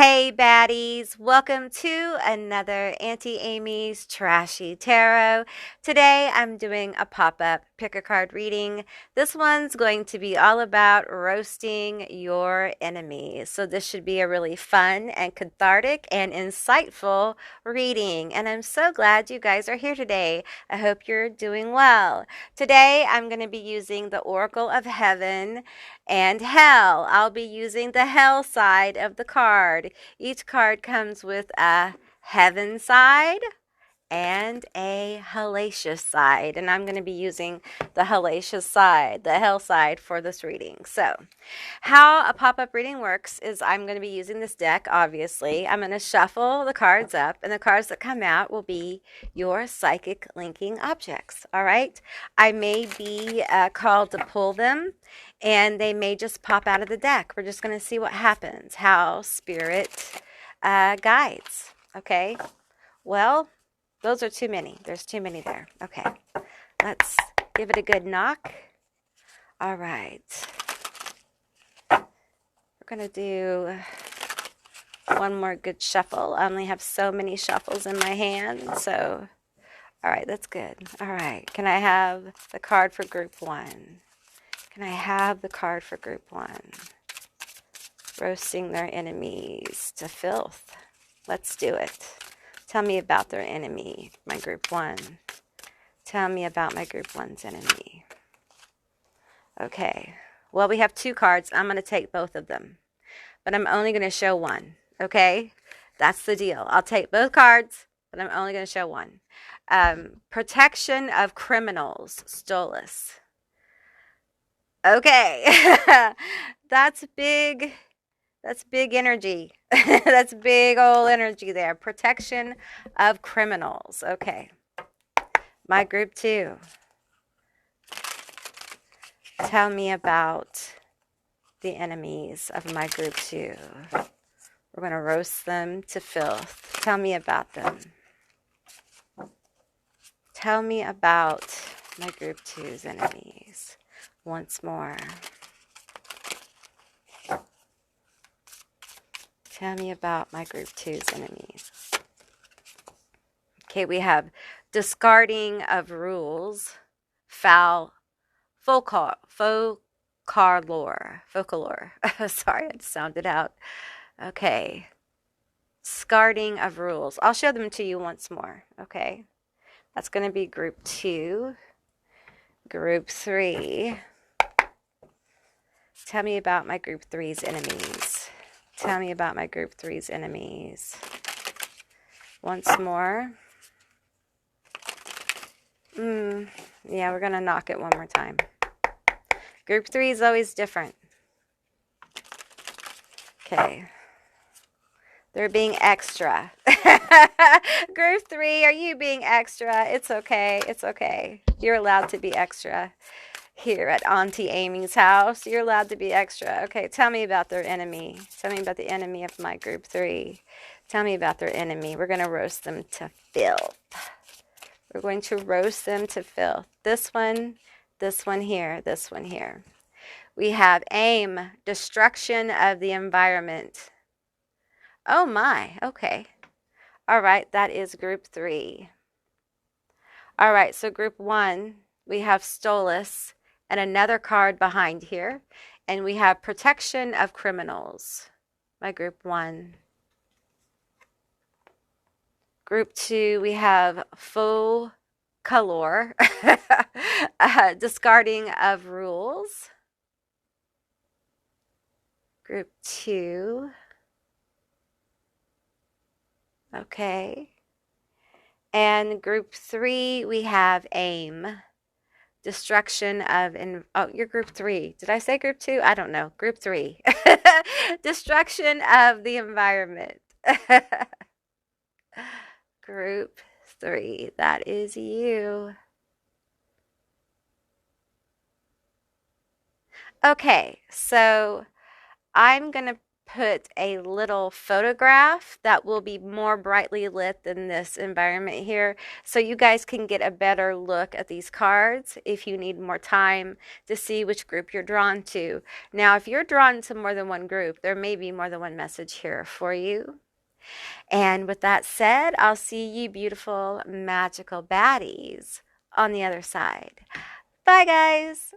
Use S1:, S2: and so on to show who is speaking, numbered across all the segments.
S1: Hey baddies, welcome to another Auntie Amy's Trashy Tarot. Today I'm doing a pop-up pick a card reading. This one's going to be all about roasting your enemies. So this should be a really fun and cathartic and insightful reading. And I'm so glad you guys are here today. I hope you're doing well. Today I'm going to be using the Oracle of Heaven and Hell. I'll be using the Hell side of the card. Each card comes with a Heaven side and a hellacious side, and I'm going to be using the hellacious side, the hell side, for this reading. So how a pop-up reading works is I'm going to be using this deck. Obviously I'm going to shuffle the cards up, and the cards that come out will be your psychic linking objects. All right, I may be called to pull them, and they may just pop out of the deck. We're just going to see what happens, how spirit guides. Okay, well, those are too many. There's too many there. Okay, let's give it a good knock. All right. We're going to do one more good shuffle. I only have so many shuffles in my hand, so all right, that's good. All right, can I have the card for group one? Can I have the card for group one? Roasting their enemies to filth. Let's do it. Tell me about their enemy, my group one. Tell me about my group one's enemy. Okay, well, we have two cards. I'm going to take both of them, but I'm only going to show one. Okay, that's the deal. I'll take both cards, but I'm only going to show one. Protection of criminals, Stolas. Okay, that's big. That's big energy. That's big old energy there. Protection of criminals. Okay. My group two. Tell me about the enemies of my group two. We're going to roast them to filth. Tell me about them. Tell me about my group two's enemies. Once more. Tell me about my group two's enemies. Okay, we have discarding of rules, Focalor. Sorry, I just sounded out. Okay, discarding of rules. I'll show them to you once more. Okay, that's going to be group two. Group three. Tell me about my group three's enemies. Tell me about my group three's enemies. Once more. Yeah, we're going to knock it one more time. Group three is always different. Okay. They're being extra. Group three, are you being extra? It's okay. It's okay. You're allowed to be extra here at Auntie Amy's house. You're allowed to be extra. Okay, tell me about their enemy. Tell me about the enemy of my group three. Tell me about their enemy. We're going to roast them to filth. We're going to roast them to filth. This one here, this one here. We have aim, destruction of the environment. Oh my, okay. All right, that is group three. All right, so group one, we have Stolas and another card behind here. And we have protection of criminals, my group one. Group two, we have Focalor, discarding of rules. Group two. Okay. And group three, we have aim, destruction of, oh, you're group three. Did I say group two? I don't know. Group three. Destruction of the environment. Group three, that is you. Okay, so I'm going to put a little photograph that will be more brightly lit than this environment here, so you guys can get a better look at these cards if you need more time to see which group you're drawn to. Now, if you're drawn to more than one group, there may be more than one message here for you. And with that said, I'll see you beautiful, magical baddies on the other side. Bye, guys.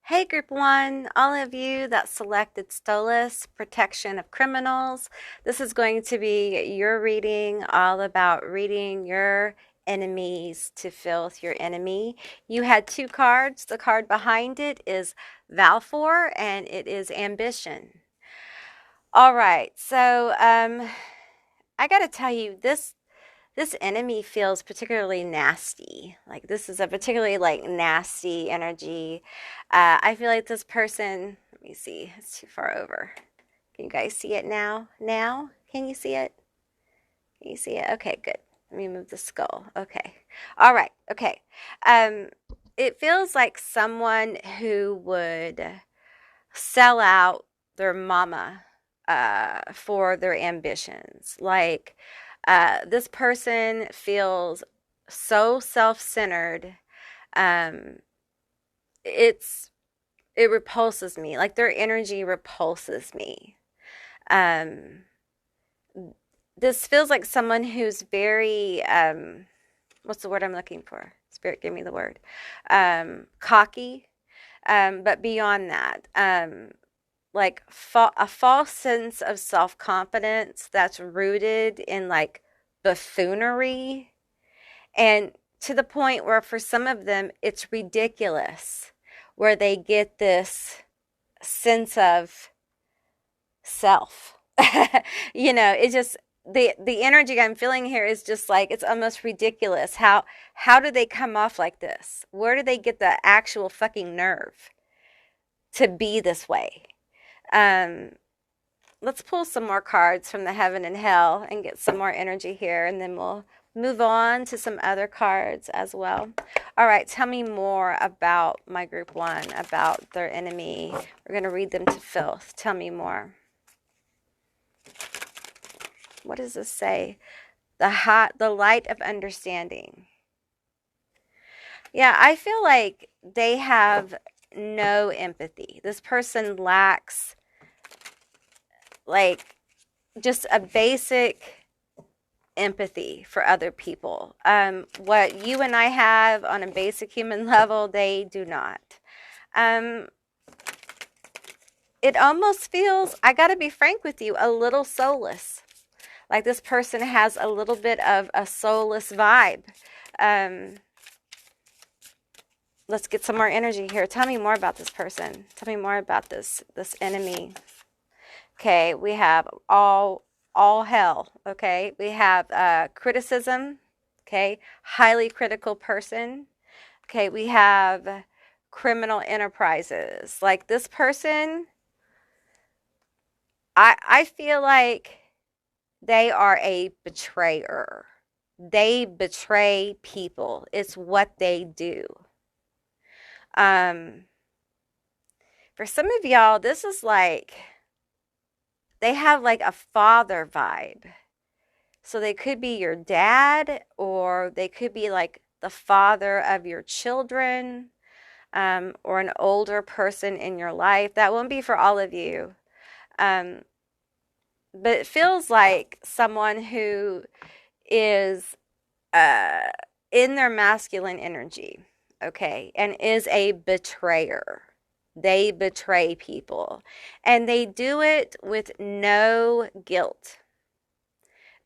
S1: Hey, Group 1, all of you that selected Stolas, Protection of Criminals. This is going to be your reading, all about reading your enemies to filth your enemy. You had 2 cards. The card behind it is Valfor, and it is Ambition. All right, so I got to tell you, this enemy feels particularly nasty. Like, this is a particularly like nasty energy. I feel like this person, let me see, it's too far over. Can you guys see it now? Now? Can you see it? Can you see it? Okay, good. Let me move the skull. Okay. All right. Okay. It feels like someone who would sell out their mama for their ambitions. Like, this person feels so self-centered. It repulses me. Like, their energy repulses me. This feels like someone who's very, what's the word I'm looking for? Spirit, give me the word. Cocky. But beyond that, like a false sense of self-confidence that's rooted in like buffoonery, and to the point where for some of them it's ridiculous, where they get this sense of self. It's just the energy I'm feeling here is just like, it's almost ridiculous. How do they come off like this? Where do they get the actual fucking nerve to be this way? Let's pull some more cards from the heaven and hell and get some more energy here, and then we'll move on to some other cards as well. All right, tell me more about my Group 1, about their enemy. We're going to read them to filth. Tell me more. What does this say? The light of understanding. Yeah, I feel like they have no empathy. This person lacks like just a basic empathy for other people. What you and I have on a basic human level, they do not. It almost feels, I gotta be frank with you, a little soulless. Like, this person has a little bit of a soulless vibe. Let's get some more energy here. Tell me more about this person. Tell me more about this enemy. Okay, we have all hell. Okay, we have criticism. Okay, highly critical person. Okay, we have criminal enterprises. Like, this person, I feel like they are a betrayer. They betray people. It's what they do. For some of y'all, this is like, they have like a father vibe. So they could be your dad, or they could be like the father of your children, or an older person in your life. That won't be for all of you. But it feels like someone who is in their masculine energy, okay, and is a betrayer. They betray people, and they do it with no guilt.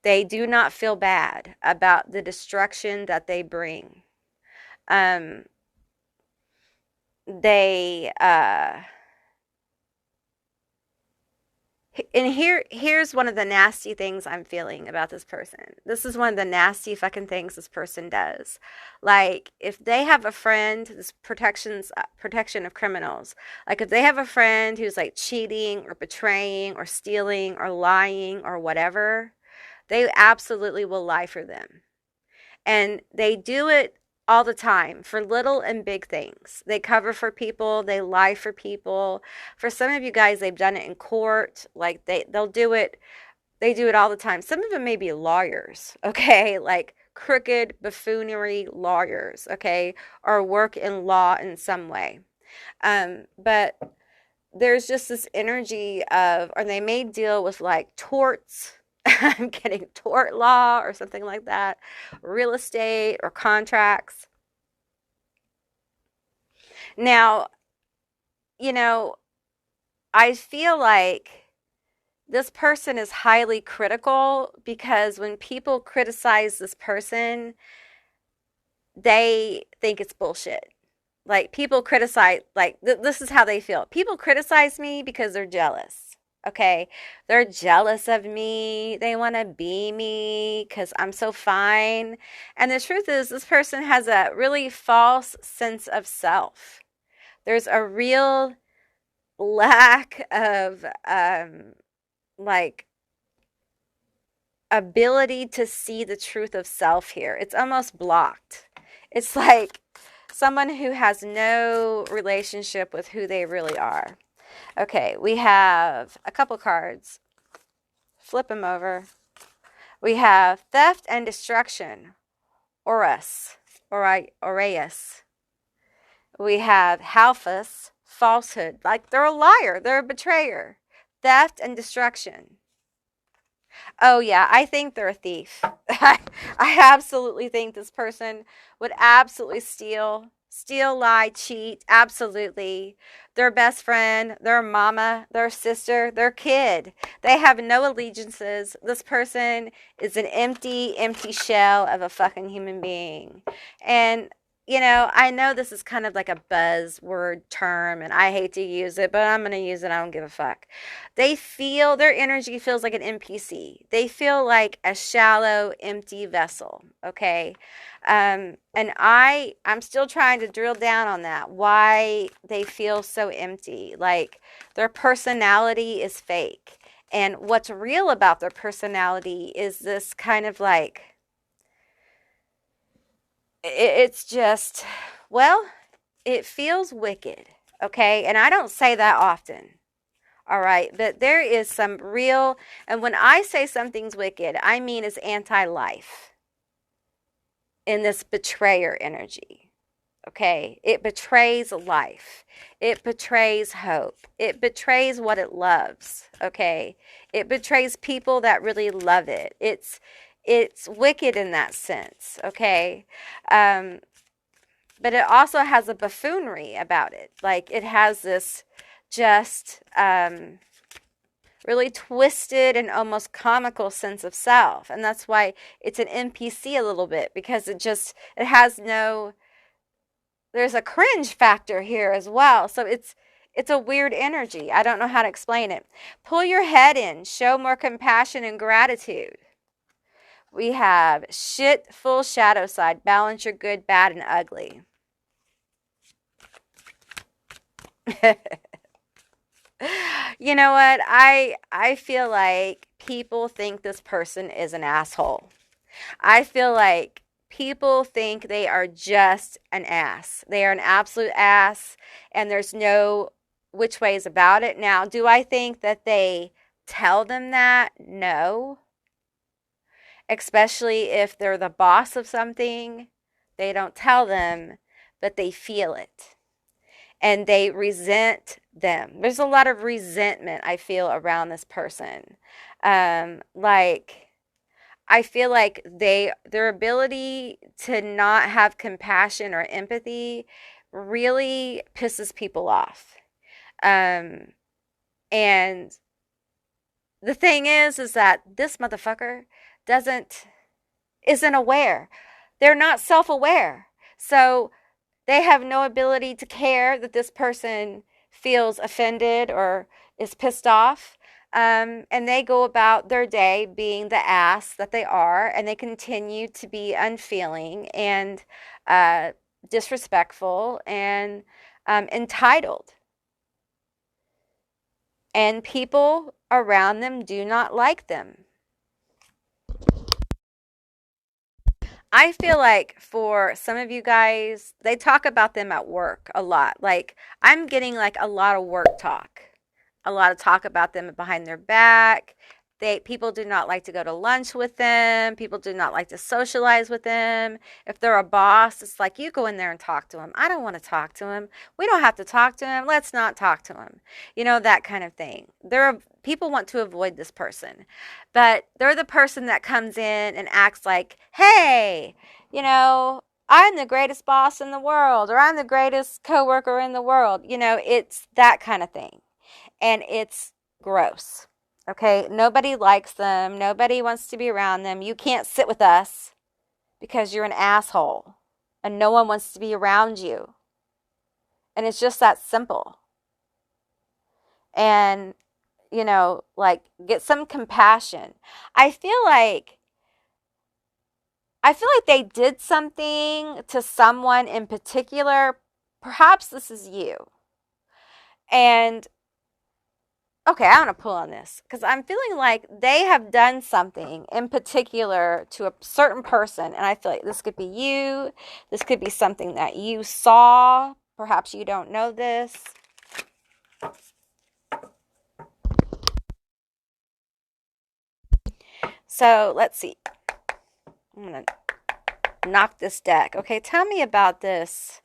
S1: They do not feel bad about the destruction that they bring. And here's one of the nasty things I'm feeling about this person. This is one of the nasty fucking things this person does. Like, if they have a friend, this protection of criminals. Like, if they have a friend who's like cheating or betraying or stealing or lying or whatever, they absolutely will lie for them. And they do it all the time for little and big things. They cover for people, they lie for people. For some of you guys, they've done it in court. Like they'll do it, they do it all the time. Some of them may be lawyers, okay? Like crooked buffoonery lawyers, okay? Or work in law in some way. But there's just this energy of, or they may deal with like torts. I'm getting tort law or something like that, real estate or contracts. Now, you know, I feel like this person is highly critical because when people criticize this person, they think it's bullshit. Like people criticize, like this is how they feel. People criticize me because they're jealous. Okay. They're jealous of me. They want to be me because I'm so fine. And the truth is, this person has a really false sense of self. There's a real lack of, like, ability to see the truth of self here. It's almost blocked. It's like someone who has no relationship with who they really are. Okay, we have a couple cards. Flip them over. We have theft and destruction. Orus. Aureus. We have Halphus. Falsehood. Like they're a liar. They're a betrayer. Theft and destruction. Oh, yeah, I think they're a thief. I absolutely think this person would absolutely steal, lie, cheat. Absolutely. Their best friend, their mama, their sister, their kid. They have no allegiances. This person is an empty, empty shell of a fucking human being. And I know this is kind of like a buzzword term and I hate to use it, but I'm going to use it. I don't give a fuck. Their energy feels like an NPC. They feel like a shallow, empty vessel. Okay. And I'm still trying to drill down on that, why they feel so empty. Like their personality is fake. And what's real about their personality is this kind of like, it's just, well, it feels wicked, okay? And I don't say that often, all right? But there is some real, and when I say something's wicked, I mean it's anti-life in this betrayer energy, okay? It betrays life. It betrays hope. It betrays what it loves, okay? It betrays people that really love it. It's wicked in that sense, okay? But it also has a buffoonery about it. Like it has this just really twisted and almost comical sense of self. And that's why it's an NPC a little bit, because it has no, there's a cringe factor here as well. So it's a weird energy. I don't know how to explain it. Pull your head in, show more compassion and gratitude. We have shit, full shadow side. Balance your good, bad, and ugly. You know what? I feel like people think this person is an asshole. I feel like people think they are just an ass. They are an absolute ass, and there's no which ways about it. Now, do I think that they tell them that? No. Especially if they're the boss of something, they don't tell them, but they feel it. And they resent them. There's a lot of resentment I feel around this person. Like, I feel like their ability to not have compassion or empathy really pisses people off. And the thing is that this motherfucker isn't aware. They're not self-aware. So they have no ability to care that this person feels offended or is pissed off. And they go about their day being the ass that they are, and they continue to be unfeeling and disrespectful and entitled. And people around them do not like them. I feel like for some of you guys, they talk about them at work a lot. Like, I'm getting like a lot of work talk, a lot of talk about them behind their back. People do not like to go to lunch with them. People do not like to socialize with them. If they're a boss, it's like you go in there and talk to him. I don't want to talk to him. We don't have to talk to him. Let's not talk to him. You know, that kind of thing. People want to avoid this person, but they're the person that comes in and acts like, hey, you know, I'm the greatest boss in the world, or I'm the greatest coworker in the world. You know, it's that kind of thing. And it's gross. Okay? Nobody likes them. Nobody wants to be around them. You can't sit with us because you're an asshole. And no one wants to be around you. And it's just that simple. And, you know, like, get some compassion. I feel like they did something to someone in particular. Perhaps this is you. And okay, I want to pull on this because I'm feeling like they have done something in particular to a certain person. And I feel like this could be you. This could be something that you saw. Perhaps you don't know this. So let's see. I'm going to knock this deck. Okay, tell me about this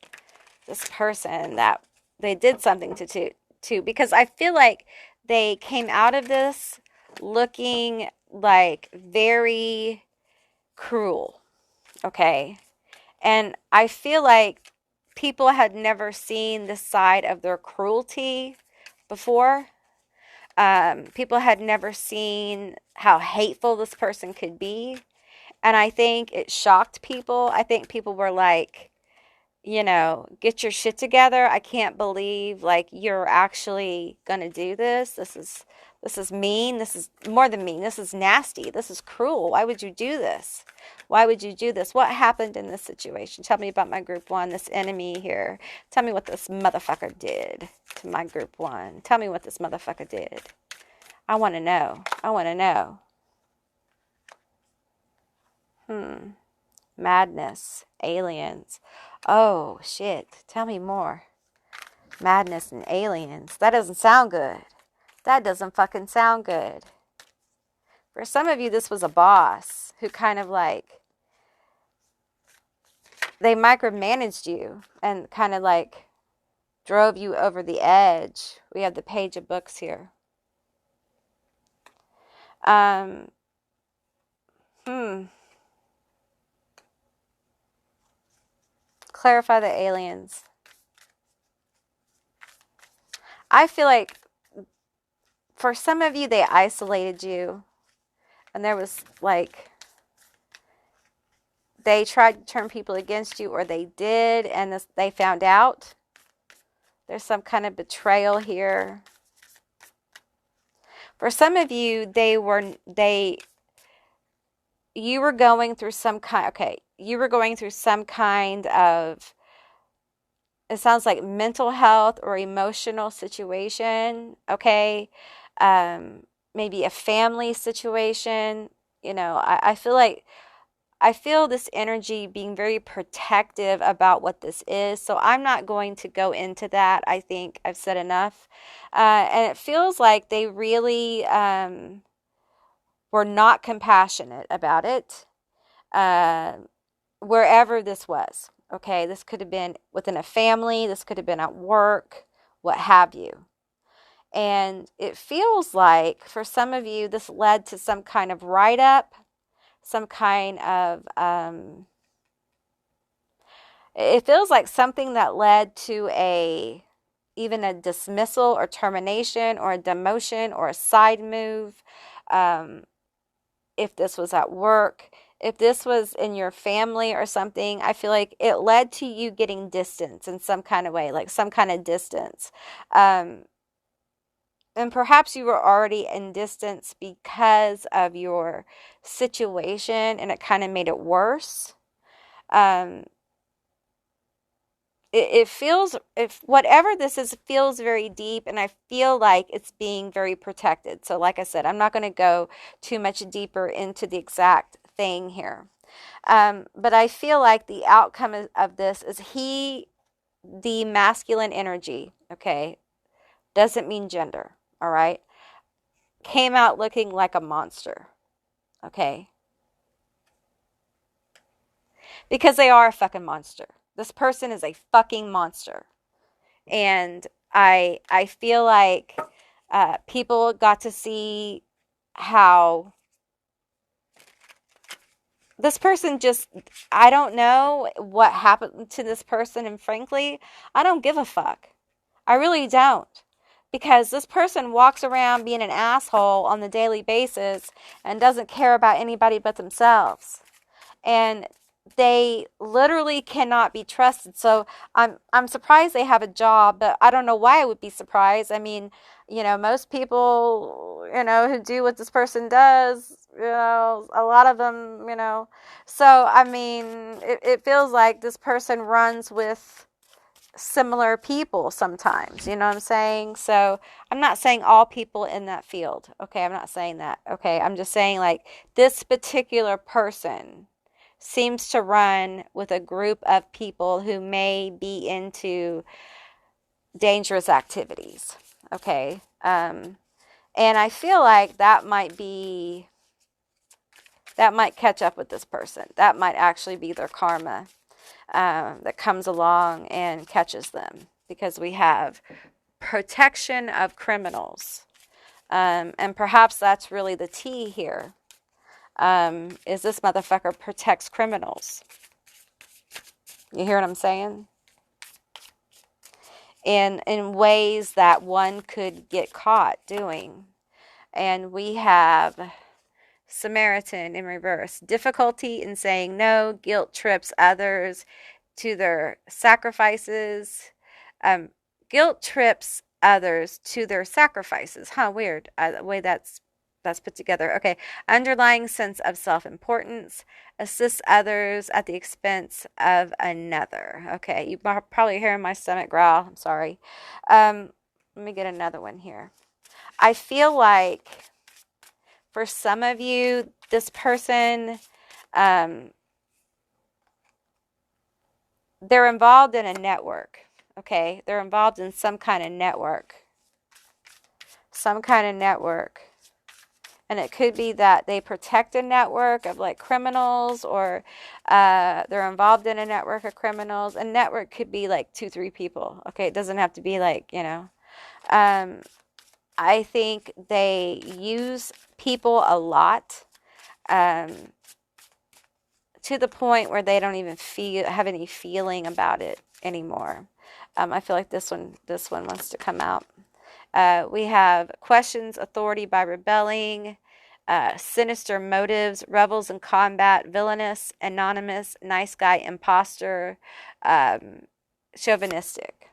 S1: person that they did something to because I feel like they came out of this looking like very cruel, okay? And I feel like people had never seen this side of their cruelty before. People had never seen how hateful this person could be. And I think it shocked people. I think people were like, you know, get your shit together. I can't believe like you're actually going to do this. This is mean. This is more than mean. This is nasty. This is cruel. Why would you do this? Why would you do this? What happened in this situation? Tell me about my group one, this enemy here. Tell me what this motherfucker did to my group one. Tell me what this motherfucker did. I want to know. I want to know. Madness. Aliens. Oh, shit. Tell me more. Madness and aliens. That doesn't sound good. That doesn't fucking sound good. For some of you, this was a boss who kind of like, they micromanaged you and kind of like drove you over the edge. We have the page of books here. Clarify the aliens. I feel like for some of you, they isolated you. And there was like, they tried to turn people against you, or they did, and they found out. There's some kind of betrayal here. For some of you, you were going through some kind of, it sounds like mental health or emotional situation, okay? Maybe a family situation. You know, I feel this energy being very protective about what this is. So I'm not going to go into that. I think I've said enough. And it feels like they really were not compassionate about it, wherever this was. Okay, this could have been within a family. This could have been at work, what have you. And it feels like for some of you, this led to some kind of write-up, some kind of, it feels like something that led to even a dismissal or termination or a demotion or a side move. If this was at work, if this was in your family or something, I feel like it led to you getting distance in some kind of way, like some kind of distance. And perhaps you were already in distance because of your situation and it kind of made it worse. It feels, if whatever this is, feels very deep, and I feel like it's being very protected. So like I said, I'm not going to go too much deeper into the exact thing here. But I feel like the outcome of this is the masculine energy, okay, doesn't mean gender, all right, came out looking like a monster, okay, because they are a fucking monster. This person is a fucking monster. And I feel like people got to see how this person just, I don't know what happened to this person, and frankly, I don't give a fuck. I really don't. Because this person walks around being an asshole on the daily basis and doesn't care about anybody but themselves. And they literally cannot be trusted. So I'm surprised they have a job, but I don't know why I would be surprised. I mean, most people, who do what this person does, a lot of them, So, I mean, it feels like this person runs with similar people sometimes, you know what I'm saying? So I'm not saying all people in that field. Okay, I'm not saying that. Okay, I'm just saying like this particular person seems to run with a group of people who may be into dangerous activities. Okay. And I feel like that might catch up with this person. That might actually be their karma that comes along and catches them, because we have protection of criminals. And perhaps that's really the T here. Is this motherfucker protects criminals. You hear what I'm saying? In ways that one could get caught doing. And we have Samaritan in reverse. Difficulty in saying no, guilt trips others to their sacrifices. Guilt trips others to their sacrifices. Weird. The way that's put together. Okay. Underlying sense of self-importance. Assists others at the expense of another. Okay. You probably hearing my stomach growl. I'm sorry. Let me get another one here. I feel like for some of you, this person, they're involved in a network. Okay. They're involved in some kind of network. And it could be that they protect a network of like criminals, or they're involved in a network of criminals. A network could be like 2-3 people. Okay, it doesn't have to be like, I think they use people a lot to the point where they don't even have any feeling about it anymore. I feel like this one wants to come out. We have questions authority by rebelling, sinister motives, rebels in combat, villainous, anonymous, nice guy, imposter, chauvinistic.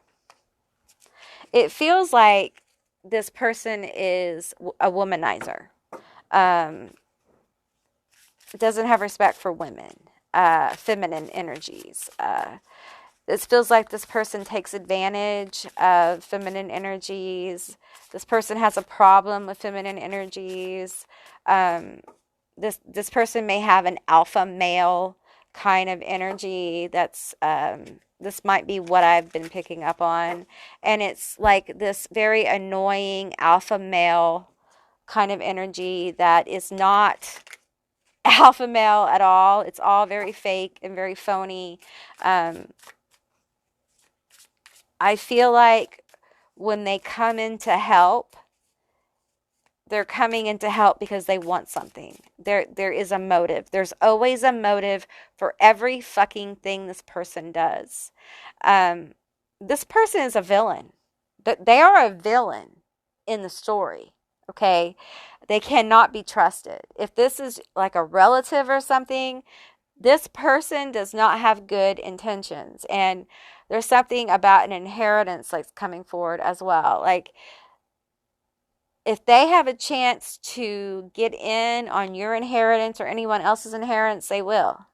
S1: It feels like this person is a womanizer. Doesn't have respect for women, feminine energies. This feels like this person takes advantage of feminine energies. This person has a problem with feminine energies. This person may have an alpha male kind of energy. This might be what I've been picking up on. And it's like this very annoying alpha male kind of energy that is not alpha male at all. It's all very fake and very phony. I feel like when they come in to help, they're coming in to help because they want something. There is a motive. There's always a motive for every fucking thing this person does. This person is a villain. They are a villain in the story. Okay? They cannot be trusted. If this is like a relative or something, this person does not have good intentions. And there's something about an inheritance like coming forward as well. Like, if they have a chance to get in on your inheritance or anyone else's inheritance, they will.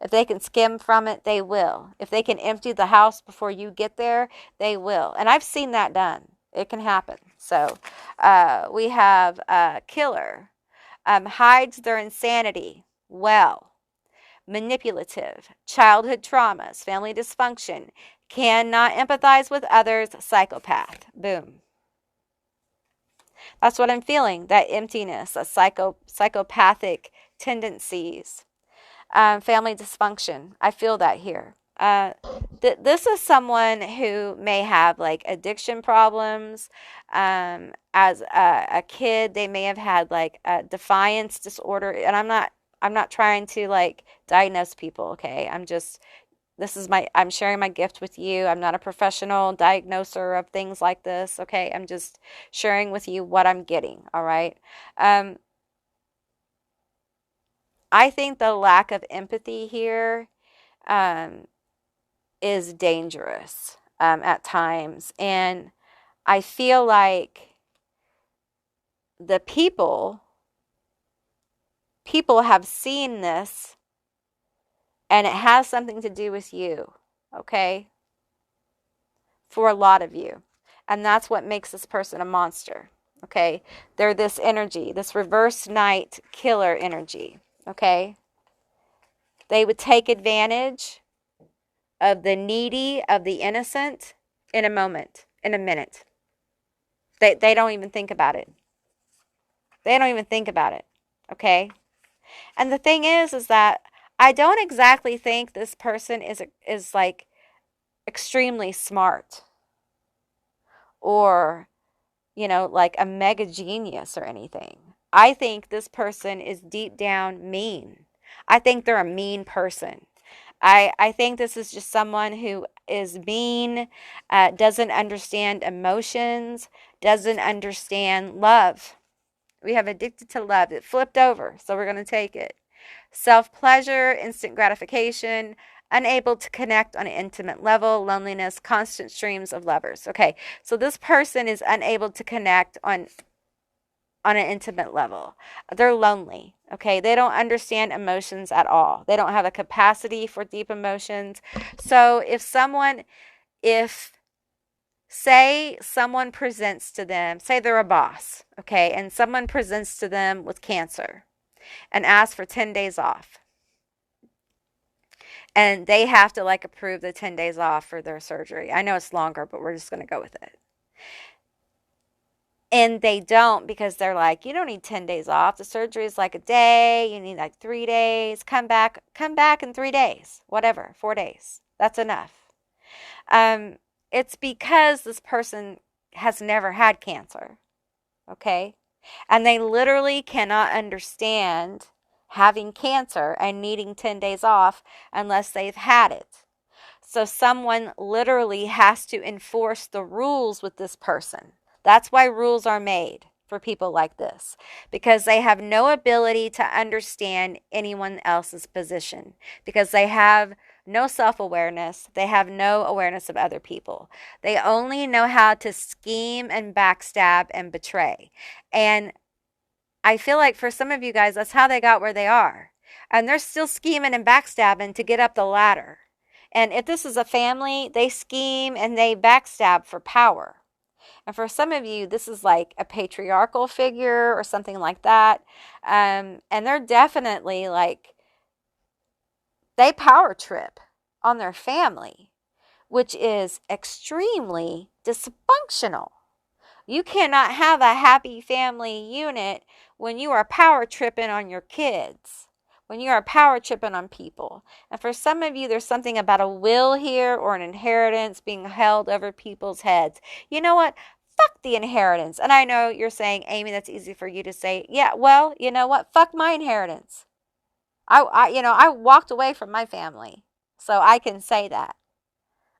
S1: If they can skim from it, they will. If they can empty the house before you get there, they will. And I've seen that done. It can happen. So we have killer. Hides their insanity well. manipulative, childhood traumas, family dysfunction, cannot empathize with others, psychopath. Boom. That's what I'm feeling, that emptiness, a psychopathic tendencies, family dysfunction. I feel that here. This is someone who may have like addiction problems. As a kid, they may have had like a defiance disorder. And I'm not trying to like diagnose people. Okay. I'm sharing my gift with you. I'm not a professional diagnoser of things like this. Okay. I'm just sharing with you what I'm getting. All right. I think the lack of empathy here, is dangerous, at times. And I feel like the people have seen this, and it has something to do with you, okay? For a lot of you. And that's what makes this person a monster, okay? They're this energy, this reverse night killer energy, okay? They would take advantage of the needy, of the innocent in a moment, in a minute. They don't even think about it. They don't even think about it, okay? And the thing is that I don't exactly think this person is like extremely smart or, like a mega genius or anything. I think this person is deep down mean. I think they're a mean person. I think this is just someone who is mean, doesn't understand emotions, doesn't understand love. We have addicted to love. It flipped over, so we're going to take it. Self-pleasure, instant gratification, unable to connect on an intimate level, loneliness, constant streams of lovers. Okay, so this person is unable to connect on an intimate level. They're lonely, okay? They don't understand emotions at all. They don't have a capacity for deep emotions. So if say someone presents to them, say they're a boss, okay, and someone presents to them with cancer and asks for 10 days off. And they have to like approve the 10 days off for their surgery. I know it's longer, but we're just going to go with it. And they don't, because they're like, you don't need 10 days off. The surgery is like a day. You need like 3 days. Come back in 3 days, whatever, 4 days. That's enough. It's because this person has never had cancer. Okay. And they literally cannot understand having cancer and needing 10 days off unless they've had it. So someone literally has to enforce the rules with this person. That's why rules are made for people like this, because they have no ability to understand anyone else's position, because they have no self-awareness. They have no awareness of other people. They only know how to scheme and backstab and betray. And I feel like for some of you guys, that's how they got where they are. And they're still scheming and backstabbing to get up the ladder. And if this is a family, they scheme and they backstab for power. And for some of you, this is like a patriarchal figure or something like that. And they're definitely like, they power trip on their family, which is extremely dysfunctional. You cannot have a happy family unit when you are power tripping on your kids, when you are power tripping on people. And for some of you, there's something about a will here or an inheritance being held over people's heads. You know what? Fuck the inheritance. And I know you're saying, Amy, that's easy for you to say. Yeah, well, you know what? Fuck my inheritance. I walked away from my family, so I can say that.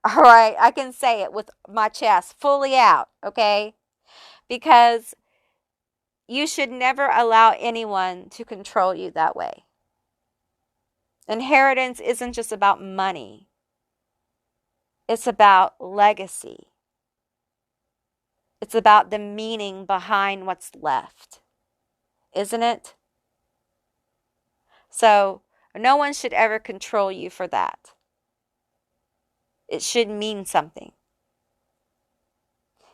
S1: All right, I can say it with my chest fully out, okay? Because you should never allow anyone to control you that way. Inheritance isn't just about money. It's about legacy. It's about the meaning behind what's left, isn't it? So no one should ever control you for that. It should mean something.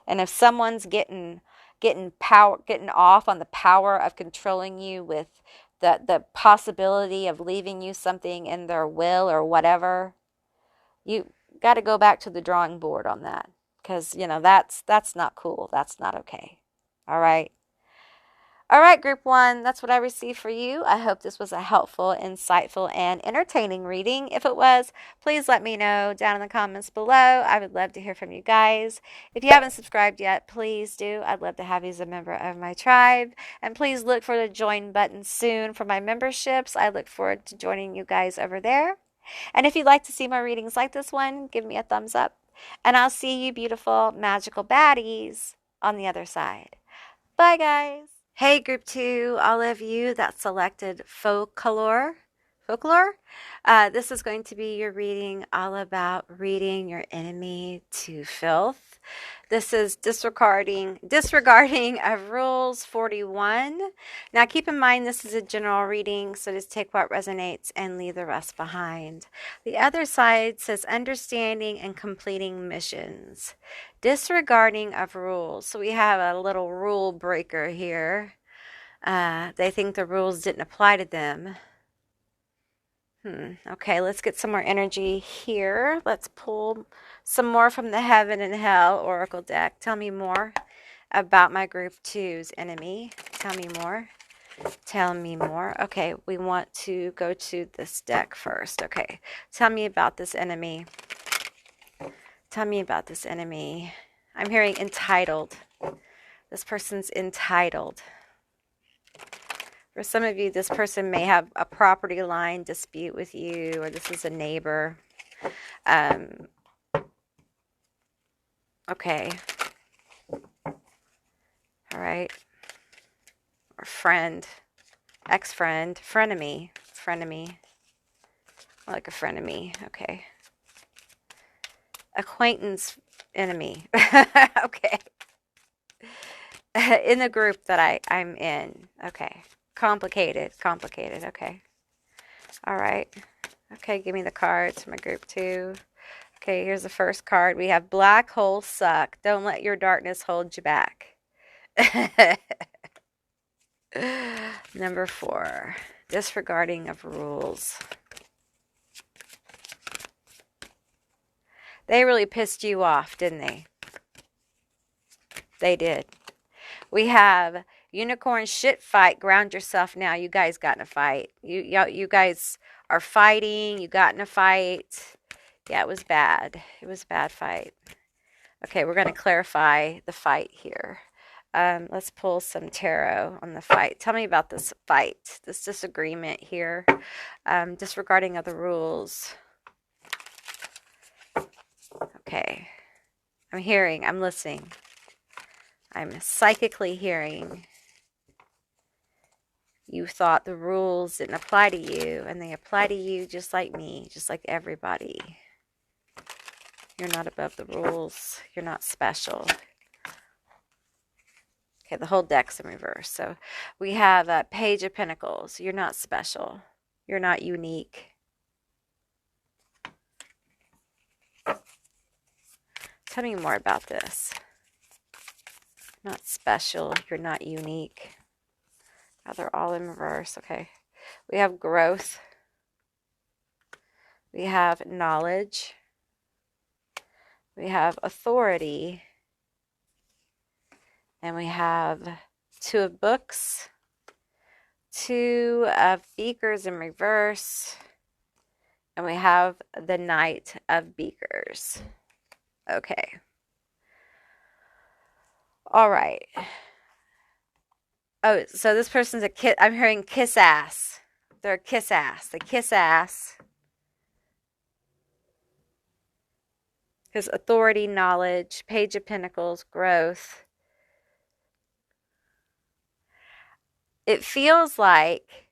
S1: And if someone's getting off on the power of controlling you with the possibility of leaving you something in their will or whatever, you got to go back to the drawing board on that, because that's not cool. That's not okay. All right. All right, group one, that's what I received for you. I hope this was a helpful, insightful, and entertaining reading. If it was, please let me know down in the comments below. I would love to hear from you guys. If you haven't subscribed yet, please do. I'd love to have you as a member of my tribe. And please look for the join button soon for my memberships. I look forward to joining you guys over there. And if you'd like to see more readings like this one, give me a thumbs up. And I'll see you beautiful, magical baddies on the other side. Bye, guys. Hey, group two, all of you that selected Focalor. This is going to be your reading all about reading your enemy to filth. This is disregarding of rules 41. Now keep in mind this is a general reading, so just take what resonates and leave the rest behind. The other side says understanding and completing missions. Disregarding of rules. So we have a little rule breaker here. They think the rules didn't apply to them. Okay, let's get some more energy here. Let's pull some more from the Heaven and Hell Oracle deck. Tell me more about my group two's enemy. Tell me more. Tell me more. Okay, we want to go to this deck first. Okay, tell me about this enemy. Tell me about this enemy. I'm hearing entitled. This person's entitled. For some of you, this person may have a property line dispute with you, or this is a neighbor. Okay. All right. Or friend, ex-friend, frenemy. Like a frenemy. Okay. Acquaintance, enemy. Okay. In the group that I'm in. Okay. Complicated. Okay. All right. Okay, give me the cards for my group two. Okay, here's the first card. We have black hole suck. Don't let your darkness hold you back. Number 4, disregarding of rules. They really pissed you off, didn't they? They did. We have unicorn shit fight. Ground yourself now. You guys got in a fight. You guys are fighting. You got in a fight. Yeah, it was bad. It was a bad fight. Okay, we're going to clarify the fight here. Let's pull some tarot on the fight. Tell me about this fight, this disagreement here, disregarding of the rules. Okay, I'm listening. I'm psychically hearing. You thought the rules didn't apply to you, and they apply to you just like me, just like everybody. You're not above the rules. You're not special. Okay, the whole deck's in reverse. So we have a Page of Pentacles. You're not special. You're not unique. Tell me more about this. Not special. You're not unique. Oh, they're all in reverse. Okay. We have growth. We have knowledge. We have authority. And we have 2 of books. 2 of beakers in reverse. And we have the Knight of Beakers. Okay. All right. Oh, so this person's a kiss. I'm hearing kiss ass. They're a kiss ass. They kiss ass. Because authority, knowledge, Page of Pentacles, growth. It feels like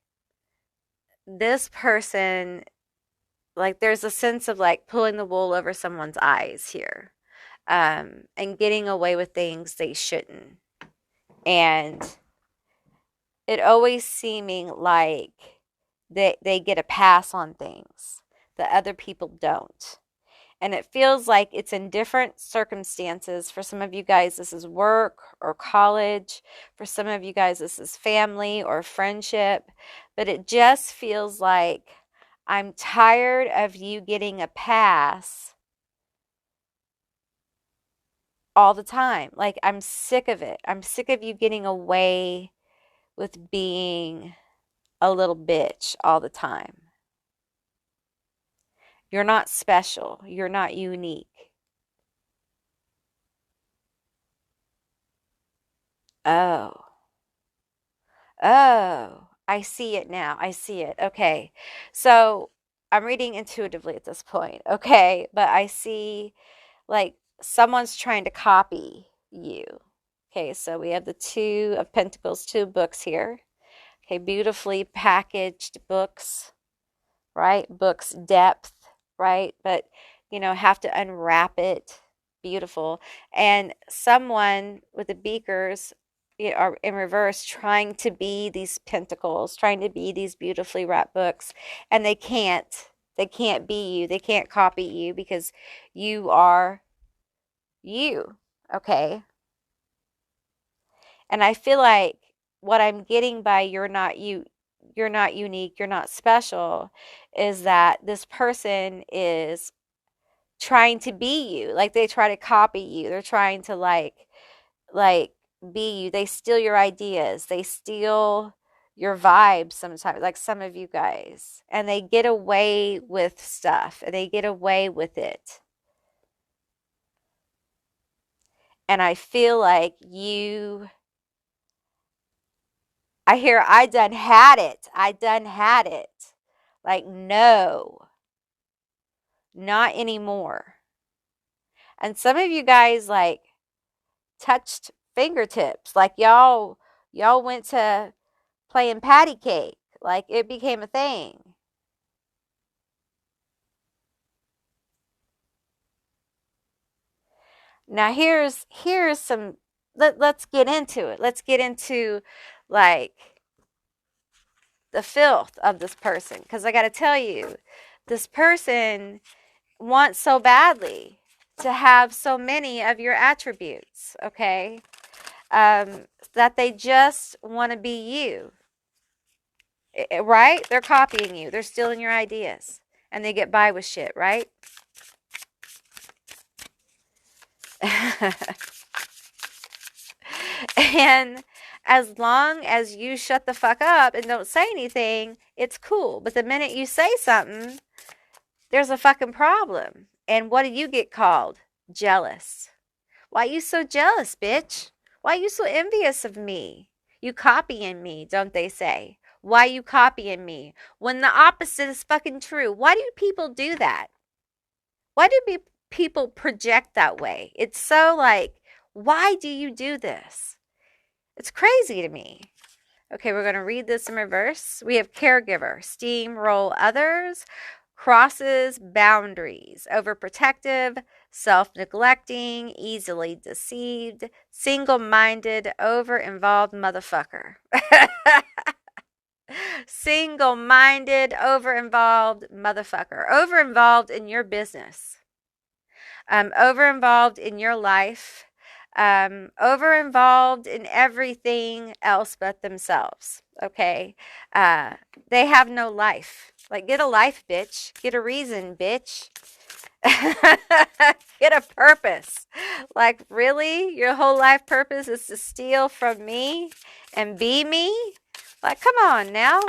S1: this person, like there's a sense of like pulling the wool over someone's eyes here, and getting away with things they shouldn't. And it always seeming like they get a pass on things that other people don't. And it feels like it's in different circumstances. For some of you guys, this is work or college. For some of you guys, this is family or friendship. But it just feels like I'm tired of you getting a pass all the time. Like, I'm sick of it. I'm sick of you getting away with being a little bitch all the time. You're not special. You're not unique. Oh. Oh, I see it now. I see it. Okay. So I'm reading intuitively at this point. Okay. But I see like someone's trying to copy you. Okay. So we have the Two of Pentacles, two books here. Okay. Beautifully packaged books, right? Books depth, right? But, have to unwrap it. Beautiful. And someone with the beakers are in reverse trying to be these pentacles, trying to be these beautifully wrapped books. And they can't. They can't be you. They can't copy you because you are you. Okay. And I feel like what I'm getting by you're not you, you're not unique, you're not special, is that this person is trying to be you. Like they try to copy you. They're trying to like be you. They steal your ideas. They steal your vibes sometimes, like some of you guys. And they get away with stuff and they get away with it. And I feel like I hear, I done had it. I done had it. Like, no, not anymore. And some of you guys like touched fingertips. Like y'all went to playing patty cake. Like it became a thing. Now here's some let's get into it. Let's get into like the filth of this person, because I got to tell you, this person wants so badly to have so many of your attributes, okay? That they just want to be you, right? They're copying you. They're stealing your ideas, and they get by with shit, right? And as long as you shut the fuck up and don't say anything, it's cool. But the minute you say something, there's a fucking problem. And what do you get called? Jealous. Why you so jealous, bitch? Why you so envious of me? You copying me, don't they say? Why you copying me? When the opposite is fucking true. Why do people do that? Why do people project that way? It's so like, why do you do this? It's crazy to me. Okay, we're going to read this in reverse. We have caregiver, steamroll others, crosses boundaries, overprotective, self-neglecting, easily deceived, single-minded, over-involved motherfucker. Single-minded, over-involved motherfucker. Over-involved in your business. Over-involved in your life. Over-involved in everything else but themselves. Okay? They have no life. Like, get a life, bitch. Get a reason, bitch. Get a purpose. Like, really? Your whole life purpose is to steal from me and be me? Like, come on now.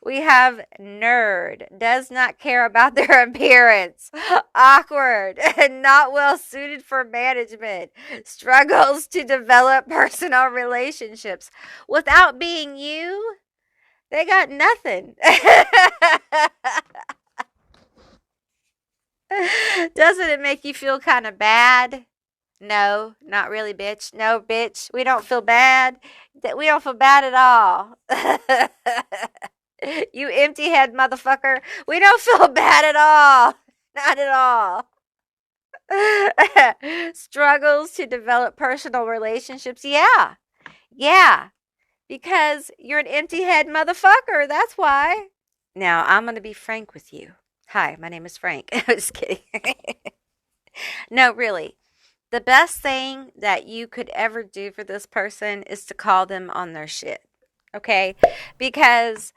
S1: We have nerd, does not care about their appearance, awkward, and not well suited for management, struggles to develop personal relationships. Without being you, they got nothing. Doesn't it make you feel kind of bad? No, not really, bitch. No, bitch. We don't feel bad. We don't feel bad at all. You empty head motherfucker. We don't feel bad at all. Not at all. Struggles to develop personal relationships. Yeah. Yeah. Because you're an empty head motherfucker. That's why. Now, I'm going to be frank with you. Hi, my name is Frank. I'm just kidding. No, really. The best thing that you could ever do for this person is to call them on their shit. Okay? Because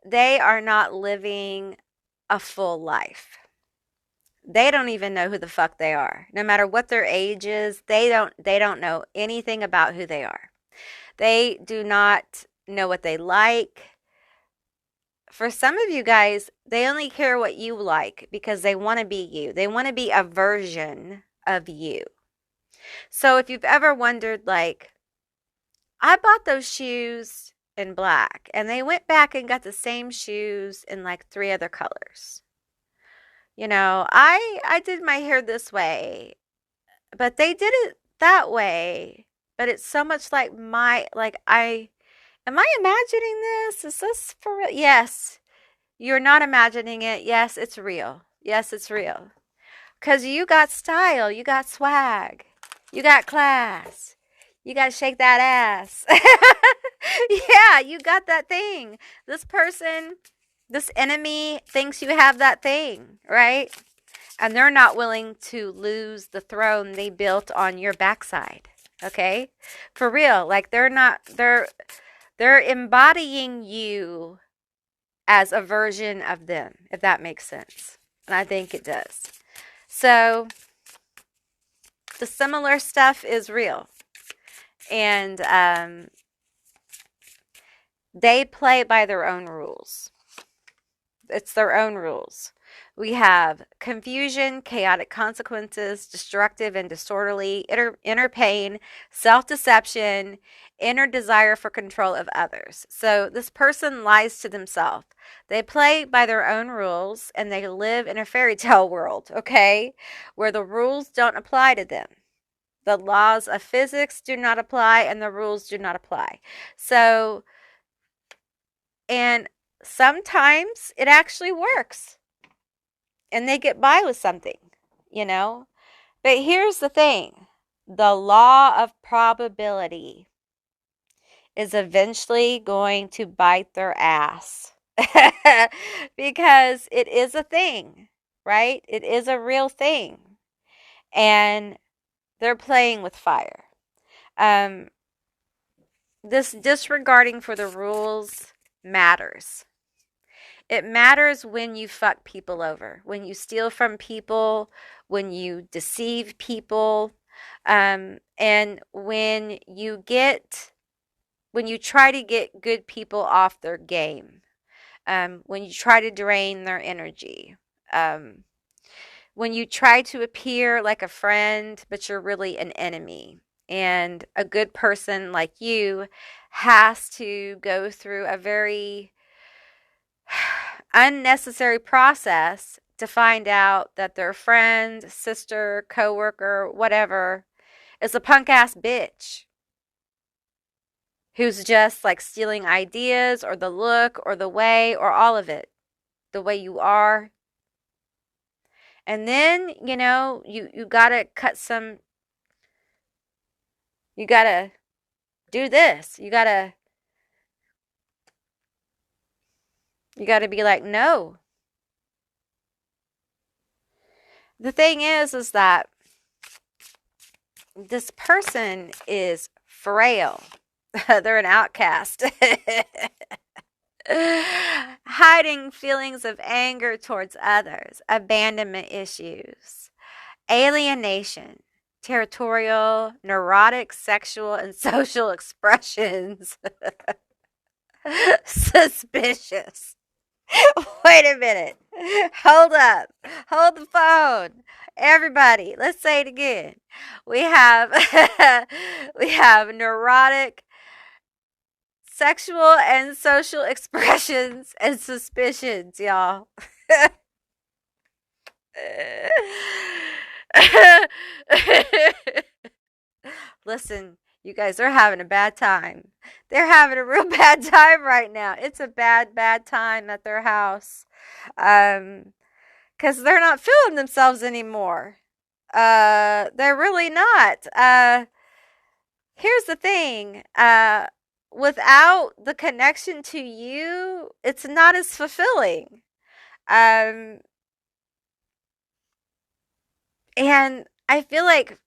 S1: they are not living a full life. They don't even know who the fuck they are. No matter what their age is, they don't know anything about who they are. They do not know what they like. For some of you guys, they only care what you like because they want to be you. They want to be a version of you. So if you've ever wondered, like, I bought those shoes in black and they went back and got the same shoes in like 3 other colors. I did my hair this way, but they did it that way. But it's so much like I am I imagining this? Is this for real? Yes. You're not imagining it. Yes, it's real. Yes, it's real. Because you got style, you got swag, you got class, you got to shake that ass. Yeah, you got that thing. This person, this enemy thinks you have that thing, right? And they're not willing to lose the throne they built on your backside. Okay? For real. Like they're embodying you as a version of them, if that makes sense. And I think it does. So the similar stuff is real. And they play by their own rules. It's their own rules. We have confusion, chaotic consequences, destructive and disorderly, inner pain, self-deception, inner desire for control of others. So this person lies to themselves. They play by their own rules and they live in a fairy tale world, okay, where the rules don't apply to them. The laws of physics do not apply and the rules do not apply. So, and sometimes it actually works and they get by with something, you know? But here's the thing. The law of probability is eventually going to bite their ass because it is a thing, right? It is a real thing. And they're playing with fire. This disregarding for the rules matters. It matters when you fuck people over, when you steal from people, when you deceive people, and when you try to get good people off their game, when you try to drain their energy, when you try to appear like a friend, but you're really an enemy. And a good person like you has to go through a very unnecessary process to find out that their friend, sister, coworker, whatever, is a punk ass bitch who's just like stealing ideas or the look or the way or all of it, the way you are. And then, you gotta you gotta do this. You gotta be like, no. The thing is that this person is frail. They're an outcast. Hiding feelings of anger towards others, abandonment issues, alienation, territorial, neurotic, sexual, and social expressions. Suspicious. Wait a minute. Hold up. Hold the phone. Everybody, let's say it again. We have we have neurotic, sexual and social expressions and suspicions, y'all. Listen, you guys are having a bad time. They're having a real bad time right now. It's a bad, bad time at their house. Because they're not feeling themselves anymore. They're really not. Here's the thing. Without the connection to you, it's not as fulfilling. Um, And I feel like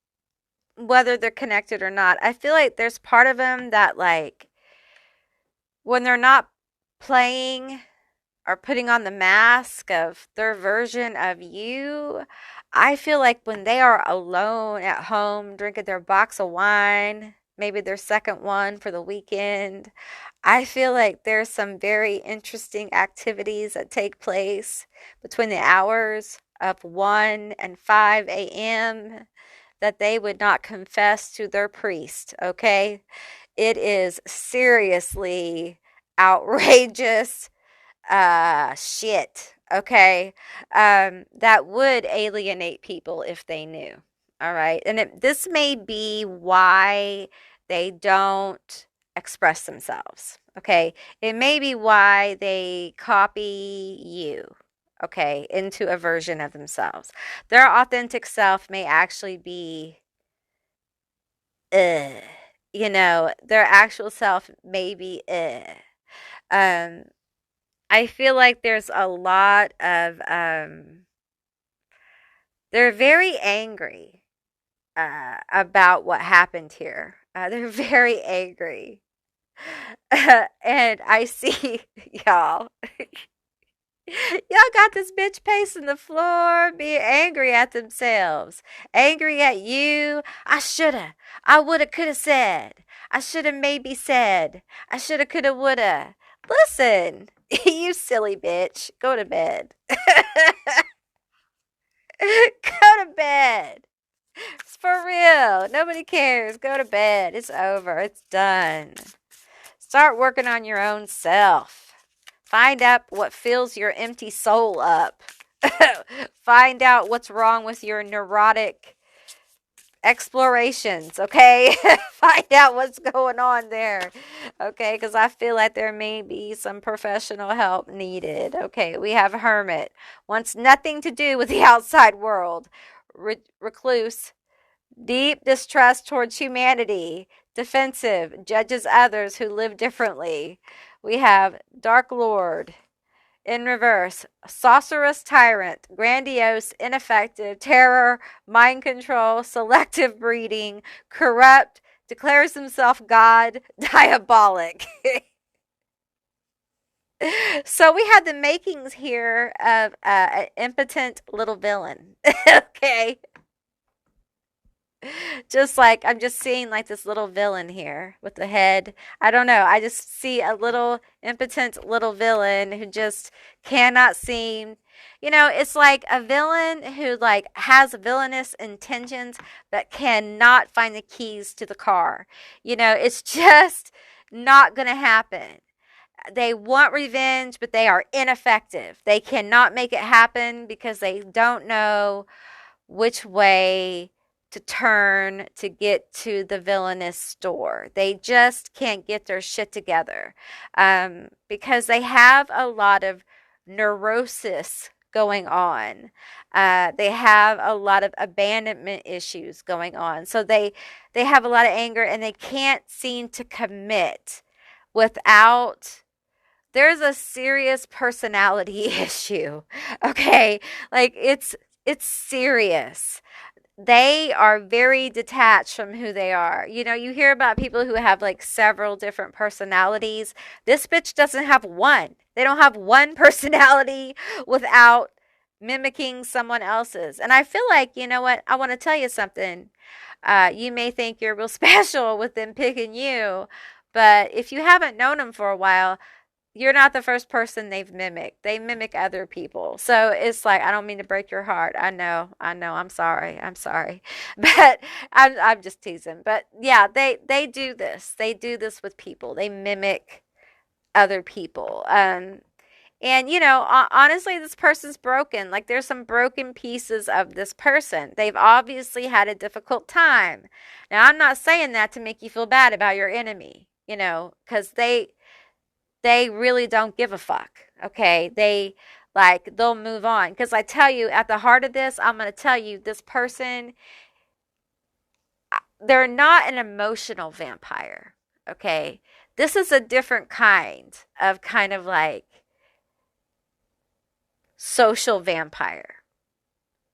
S1: whether they're connected or not, I feel like there's part of them that, like, when they're not playing or putting on the mask of their version of you, I feel like when they are alone at home drinking their box of wine, maybe their second one for the weekend, I feel like there's some very interesting activities that take place between the hours of 1 and 5 a.m. that they would not confess to their priest, okay? It is seriously outrageous shit, okay? That would alienate people if they knew. All right. And this may be why they don't express themselves. Okay. It may be why they copy you. Okay. Into a version of themselves. Their authentic self may actually be, uh, their actual self may be, um, I feel like there's a lot of, they're very angry about what happened here. They're very angry. And I see y'all. Y'all got this bitch pacing the floor, being angry at themselves, angry at you. I shoulda, I woulda, coulda said. I shoulda maybe said. I shoulda, coulda, woulda. Listen, you silly bitch, go to bed. Go to bed. It's for real. Nobody cares. Go to bed. It's over. It's done. Start working on your own self. Find out what fills your empty soul up. Find out what's wrong with your neurotic explorations, okay? Find out what's going on there, okay? Because I feel like there may be some professional help needed, okay? We have a hermit, wants nothing to do with the outside world, recluse, deep distrust towards humanity, defensive, judges others who live differently. We have Dark Lord, in reverse, sorcerous tyrant, grandiose, ineffective, terror, mind control, selective breeding, corrupt, declares himself God, diabolic. So we have the makings here of an impotent little villain. Okay. Just like I'm just seeing like this little villain here with the head. I don't know. I just see a little impotent little villain who just cannot seem, it's like a villain who like has villainous intentions but cannot find the keys to the car. It's just not going to happen. They want revenge, but they are ineffective. They cannot make it happen because they don't know which way to turn to get to the villainous store. They just can't get their shit together because they have a lot of neurosis going on. They have a lot of abandonment issues going on. So they have a lot of anger and they can't seem to commit without. There's a serious personality issue. Okay? Like it's serious. They are very detached from who they are. You hear about people who have like several different personalities. This bitch doesn't have one. They don't have one personality without mimicking someone else's. And I feel like, you know what? I want to tell you something. You may think you're real special with them picking you, but if you haven't known them for a while, you're not the first person they've mimicked. They mimic other people. So it's like, I don't mean to break your heart. I know. I'm sorry. But I'm just teasing. But yeah, they do this. They do this with people. They mimic other people. And honestly, this person's broken. Like there's some broken pieces of this person. They've obviously had a difficult time. Now, I'm not saying that to make you feel bad about your enemy, because they really don't give a fuck. Okay. They'll move on. Because I tell you, at the heart of this, I'm going to tell you, this person, they're not an emotional vampire. Okay. This is a different kind of like social vampire.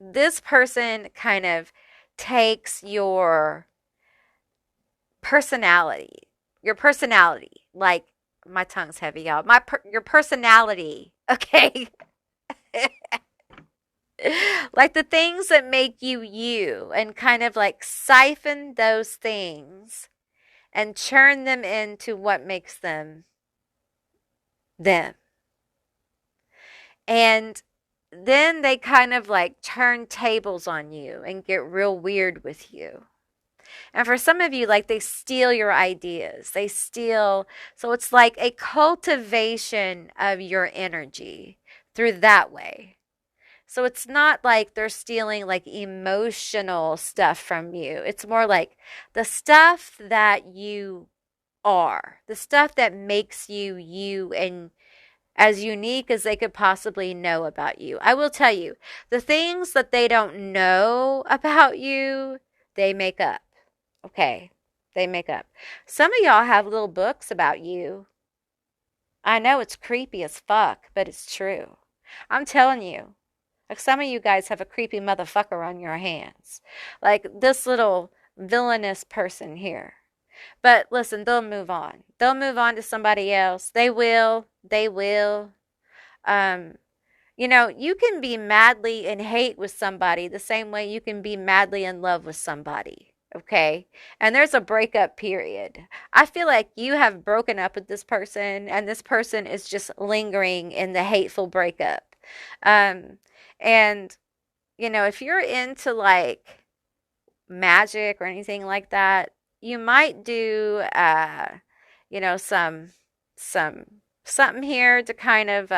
S1: this person kind of takes your personality, like my tongue's heavy, y'all. Your personality, okay? Like the things that make you you, and kind of like siphon those things and churn them into what makes them them. And then they kind of like turn tables on you and get real weird with you. And for some of you, like they steal your ideas. So it's like a cultivation of your energy through that way. So it's not like they're stealing like emotional stuff from you. It's more like the stuff that you are, the stuff that makes you you and as unique as they could possibly know about you. I will tell you, the things that they don't know about you, they make up. Okay, they make up. Some of y'all have little books about you. I know it's creepy as fuck, but it's true. I'm telling you. Like some of you guys have a creepy motherfucker on your hands. Like this little villainous person here. But listen, they'll move on. They'll move on to somebody else. They will. They will. Um, you know, you can be madly in hate with somebody the same way you can be madly in love with somebody. Okay. And there's a breakup period. I feel like you have broken up with this person and this person is just lingering in the hateful breakup. Um, and, you know, if you're into like magic or anything like that, you might do, you know, some, something here to kind of,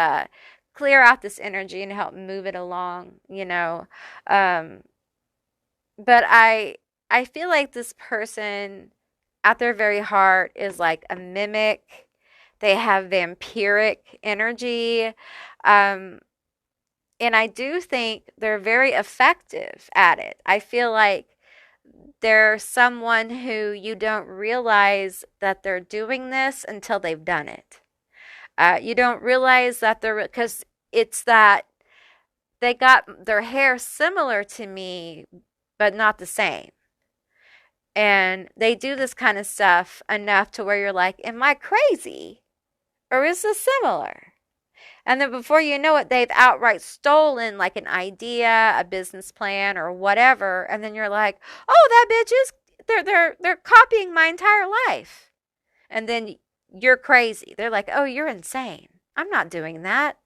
S1: clear out this energy and help move it along, you know. Um, but I feel like this person at their very heart is like a mimic. They have vampiric energy. Um, and I do think they're very effective at it. I feel like they're someone who you don't realize that they're doing this until they've done it. You don't realize that because it's that they got their hair similar to me, but not the same. And they do this kind of stuff enough to where you're like, am I crazy? Or is this similar? And then before you know it, they've outright stolen like an idea, a business plan, or whatever. And then you're like, oh, that bitch is they're copying my entire life. And then you're crazy. They're like, oh, you're insane. I'm not doing that.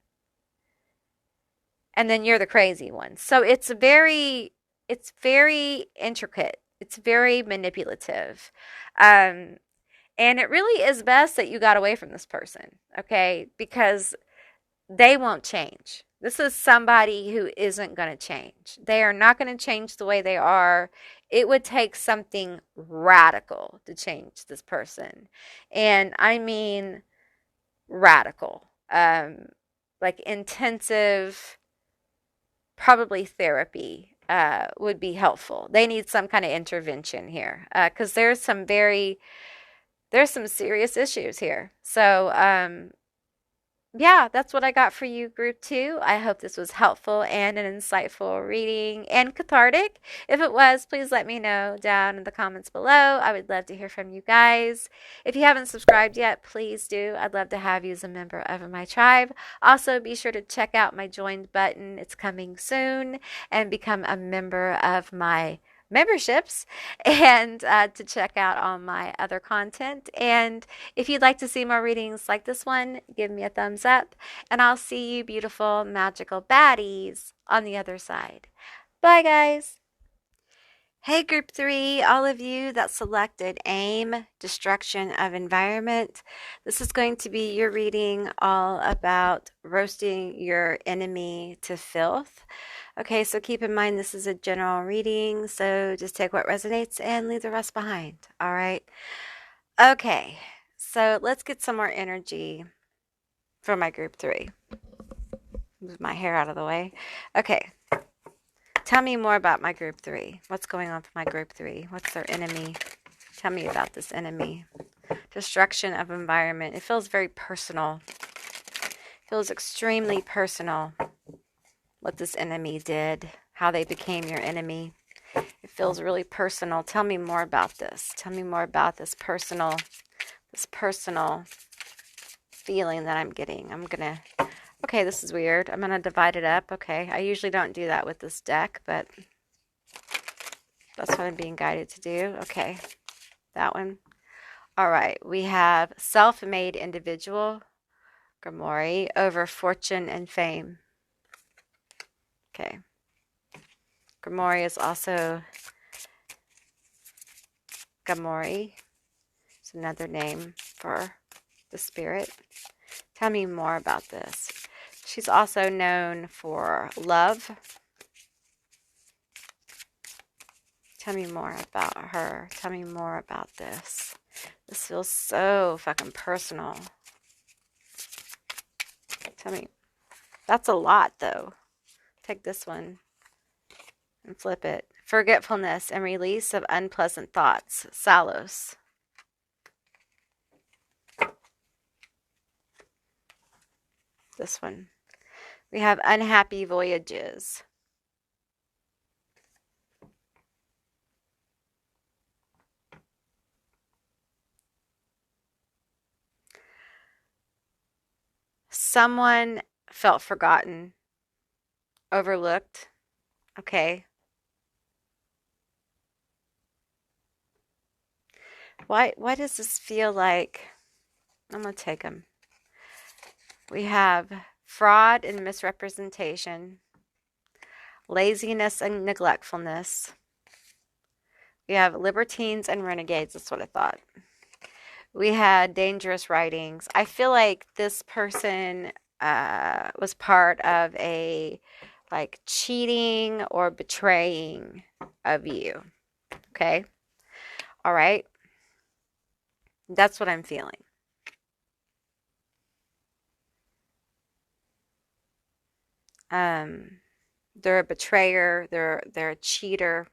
S1: And then you're the crazy one. So it's very intricate. It's very manipulative. Um, and it really is best that you got away from this person, okay? Because they won't change. This is somebody who isn't going to change. They are not going to change the way they are. It would take something radical to change this person. And I mean radical. Like intensive, probably therapy would be helpful. They need some kind of intervention here because there's some serious issues here. So, yeah, that's what I got for you, Group 2. I hope this was helpful and an insightful reading and cathartic. If it was, please let me know down in the comments below. I would love to hear from you guys. If you haven't subscribed yet, please do. I'd love to have you as a member of my tribe. Also, be sure to check out my joined button. It's coming soon. And become a member of my memberships and to check out all my other content. And if you'd like to see more readings like this one, give me a thumbs up and I'll see you beautiful magical baddies on the other side. Bye guys. Hey Group 3, all of you that selected AIM, Destruction of Environment. This is going to be your reading all about roasting your enemy to filth. Okay, so keep in mind this is a general reading, so just take what resonates and leave the rest behind, all right? Okay, so let's get some more energy for my Group 3. Move my hair out of the way. Okay. Tell me more about my Group 3. What's going on for my Group 3? What's their enemy? Tell me about this enemy. Destruction of environment. It feels very personal. It feels extremely personal what this enemy did, how they became your enemy. It feels really personal. Tell me more about this. Tell me more about this personal feeling that I'm getting. Okay, this is weird. I'm gonna divide it up. Okay, I usually don't do that with this deck, but that's what I'm being guided to do. Okay, that one. All right, we have self-made individual, Grimoire, over fortune and fame. Okay. Grimoire is also Gamori. It's another name for the spirit. Tell me more about this. She's also known for love. Tell me more about her. Tell me more about this. This feels so fucking personal. Tell me. That's a lot, though. Take this one and flip it. Forgetfulness and release of unpleasant thoughts. Salos. This one. We have unhappy voyages. Someone felt forgotten, overlooked. Okay. Why does this feel like? I'm going to take them. We have fraud and misrepresentation, laziness and neglectfulness. We have libertines and renegades. That's what I thought. We had dangerous writings. I feel like this person was part of a like cheating or betraying of you. Okay. All right. That's what I'm feeling. They're a betrayer. They're a cheater.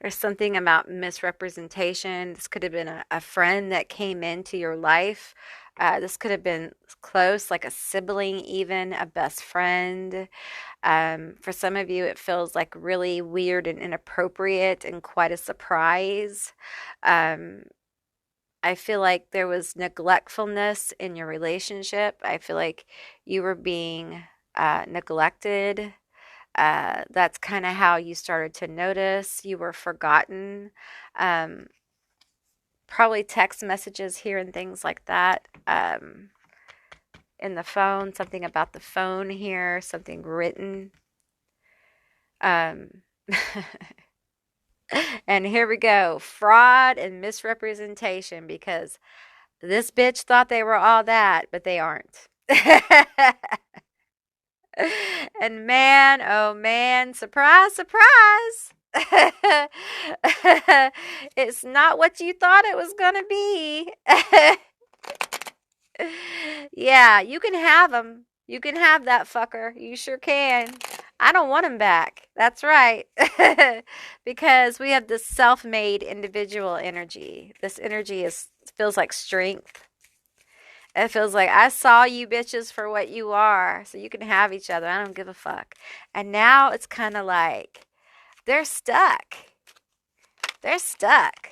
S1: There's something about misrepresentation. This could have been a friend that came into your life. This could have been close, like a sibling, even a best friend. For some of you, it feels like really weird and inappropriate and quite a surprise. I feel like there was neglectfulness in your relationship. I feel like you were being neglected. That's kind of how you started to notice you were forgotten. Probably text messages here and things like that. In the phone, something about the phone here, something written. And here we go, fraud and misrepresentation, because this bitch thought they were all that, but they aren't. And man, oh man, surprise, surprise. It's not what you thought it was going to be. Yeah, you can have him. You can have that fucker. You sure can. I don't want him back. That's right. Because we have this self-made individual energy. This energy feels like strength. It feels like I saw you bitches for what you are, so you can have each other. I don't give a fuck. And now it's kind of like they're stuck. They're stuck.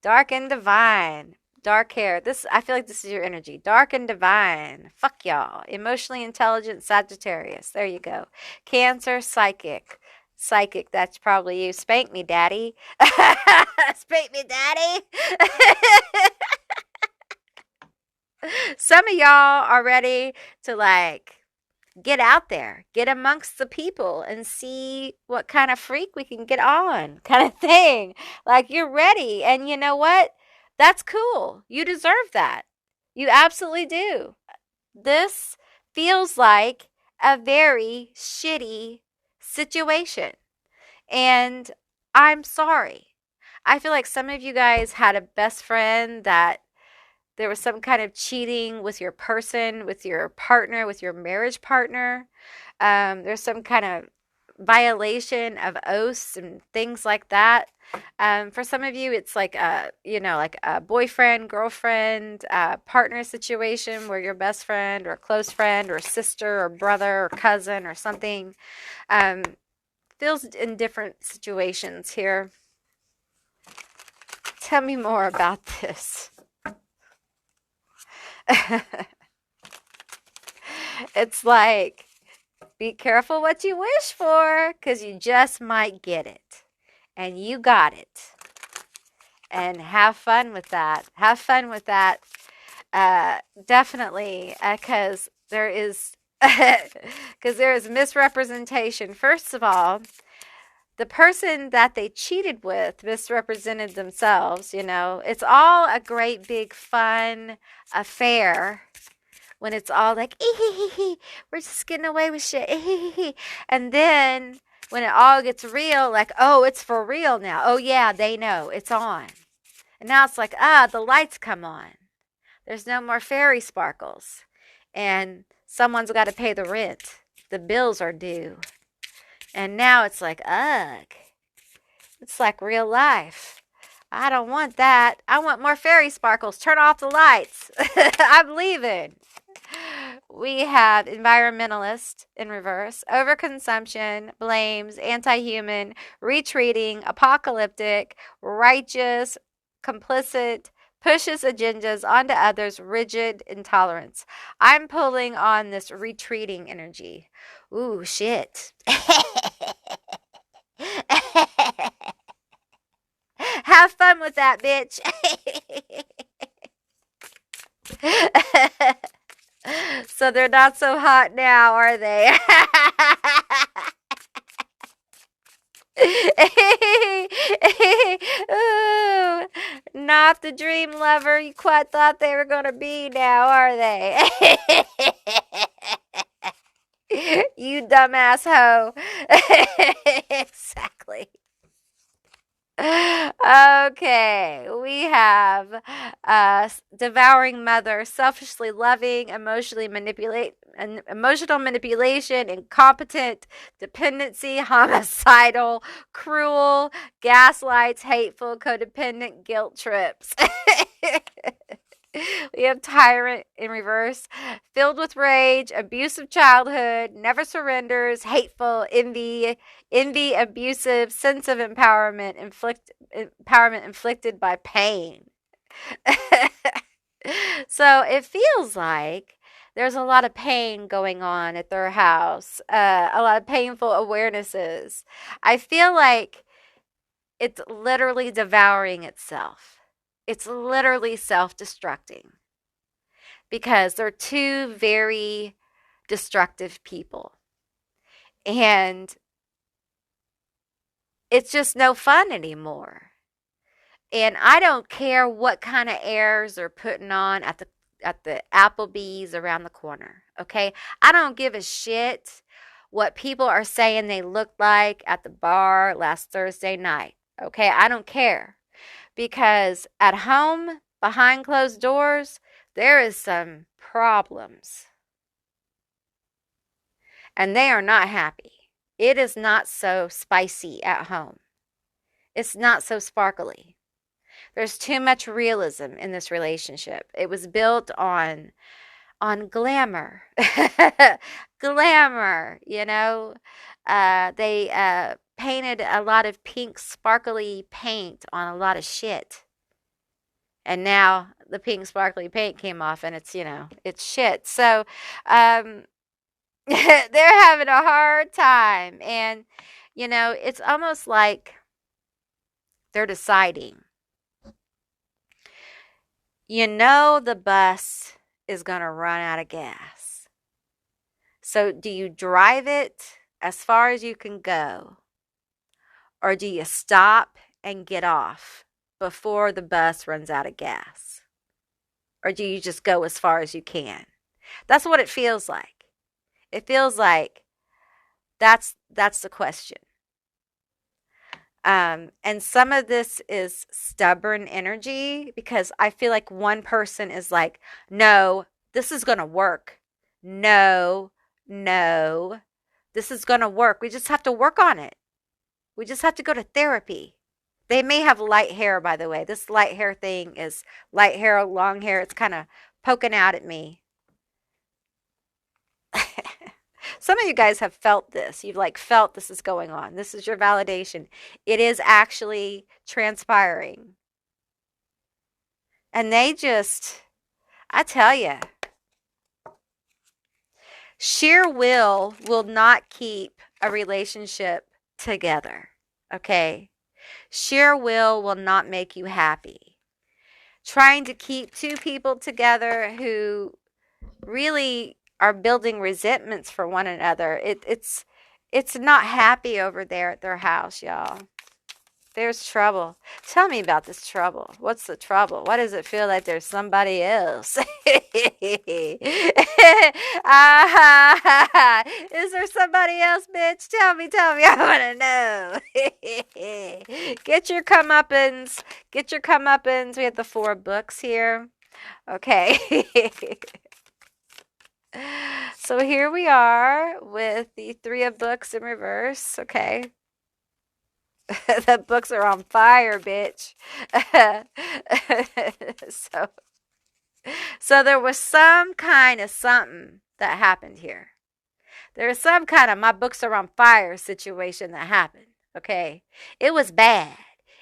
S1: Dark and divine. Dark hair. I feel like this is your energy. Dark and divine. Fuck y'all. Emotionally intelligent Sagittarius. There you go. Cancer, psychic. Psychic, that's probably you. Spank me, daddy. Spank me, daddy. Some of y'all are ready to like get out there, get amongst the people and see what kind of freak we can get on, kind of thing. Like you're ready. And you know what? That's cool. You deserve that. You absolutely do. This feels like a very shitty situation. And I'm sorry. I feel like some of you guys had a best friend that there was some kind of cheating with your person, with your partner, with your marriage partner. There's some kind of violation of oaths and things like that. For some of you, it's like like a boyfriend, girlfriend, partner situation where your best friend or close friend or sister or brother or cousin or something um, feels in different situations here. Tell me more about this. It's like, be careful what you wish for, because you just might get it. And you got it. And have fun with that. Have fun with that. Definitely, because there is misrepresentation. First of all, the person that they cheated with misrepresented themselves. It's all a great big fun affair when it's all like, we're just getting away with shit. And then when it all gets real, like, oh, it's for real now. Oh, yeah, they know. It's on. And now it's like, the lights come on. There's no more fairy sparkles. And someone's got to pay the rent. The bills are due. And now it's like, ugh. It's like real life. I don't want that. I want more fairy sparkles. Turn off the lights. I'm leaving. We have environmentalist in reverse, overconsumption, blames, anti-human, retreating, apocalyptic, righteous, complicit, pushes agendas onto others, rigid, intolerance. I'm pulling on this retreating energy. Ooh, shit. Have fun with that, bitch. So they're not so hot now, are they? Ooh, not the dream lover you quite thought they were going to be now, are they? You dumbass hoe. Exactly. Okay, we have devouring mother, selfishly loving, emotional manipulation, incompetent, dependency, homicidal, cruel, gaslights, hateful, codependent, guilt trips. We have tyrant in reverse, filled with rage, abusive childhood, never surrenders, hateful, envy, abusive, sense of empowerment inflicted by pain. So it feels like there's a lot of pain going on at their house, a lot of painful awarenesses. I feel like it's literally devouring itself. It's literally self-destructing because they're two very destructive people. And it's just no fun anymore. And I don't care what kind of airs they're putting on at the Applebee's around the corner, okay? I don't give a shit what people are saying they look like at the bar last Thursday night, okay? I don't care. Because at home, behind closed doors, there is some problems. And they are not happy. It is not so spicy at home. It's not so sparkly. There's too much realism in this relationship. It was built on glamour. Glamour, They painted a lot of pink sparkly paint on a lot of shit. And now the pink sparkly paint came off and it's shit. So they're having a hard time. And, it's almost like they're deciding. The bus is going to run out of gas. So do you drive it as far as you can go? Or do you stop and get off before the bus runs out of gas? Or do you just go as far as you can? That's what it feels like. It feels like that's the question. And some of this is stubborn energy because I feel like one person is like, no, this is going to work. No, this is going to work. We just have to work on it. We just have to go to therapy. They may have light hair, by the way. This light hair thing is light hair, long hair. It's kind of poking out at me. Some of you guys have felt this. You've like felt this is going on. This is your validation. It is actually transpiring. And they just, I tell you, sheer will not keep a relationship together. Okay? Sheer will not make you happy. Trying to keep two people together who really are building resentments for one another. It's not happy over there at their house, y'all. There's trouble. Tell me about this trouble. What's the trouble? Why does it feel like there's somebody else? Is there somebody else, bitch? Tell me. I want to know. Get your comeuppance. Get your comeuppance. We have the 4 books here. Okay. So here we are with the 3 of books in reverse. Okay. The books are on fire, bitch. So there was some kind of something that happened here. There was some kind of my books are on fire situation that happened. Okay. It was bad.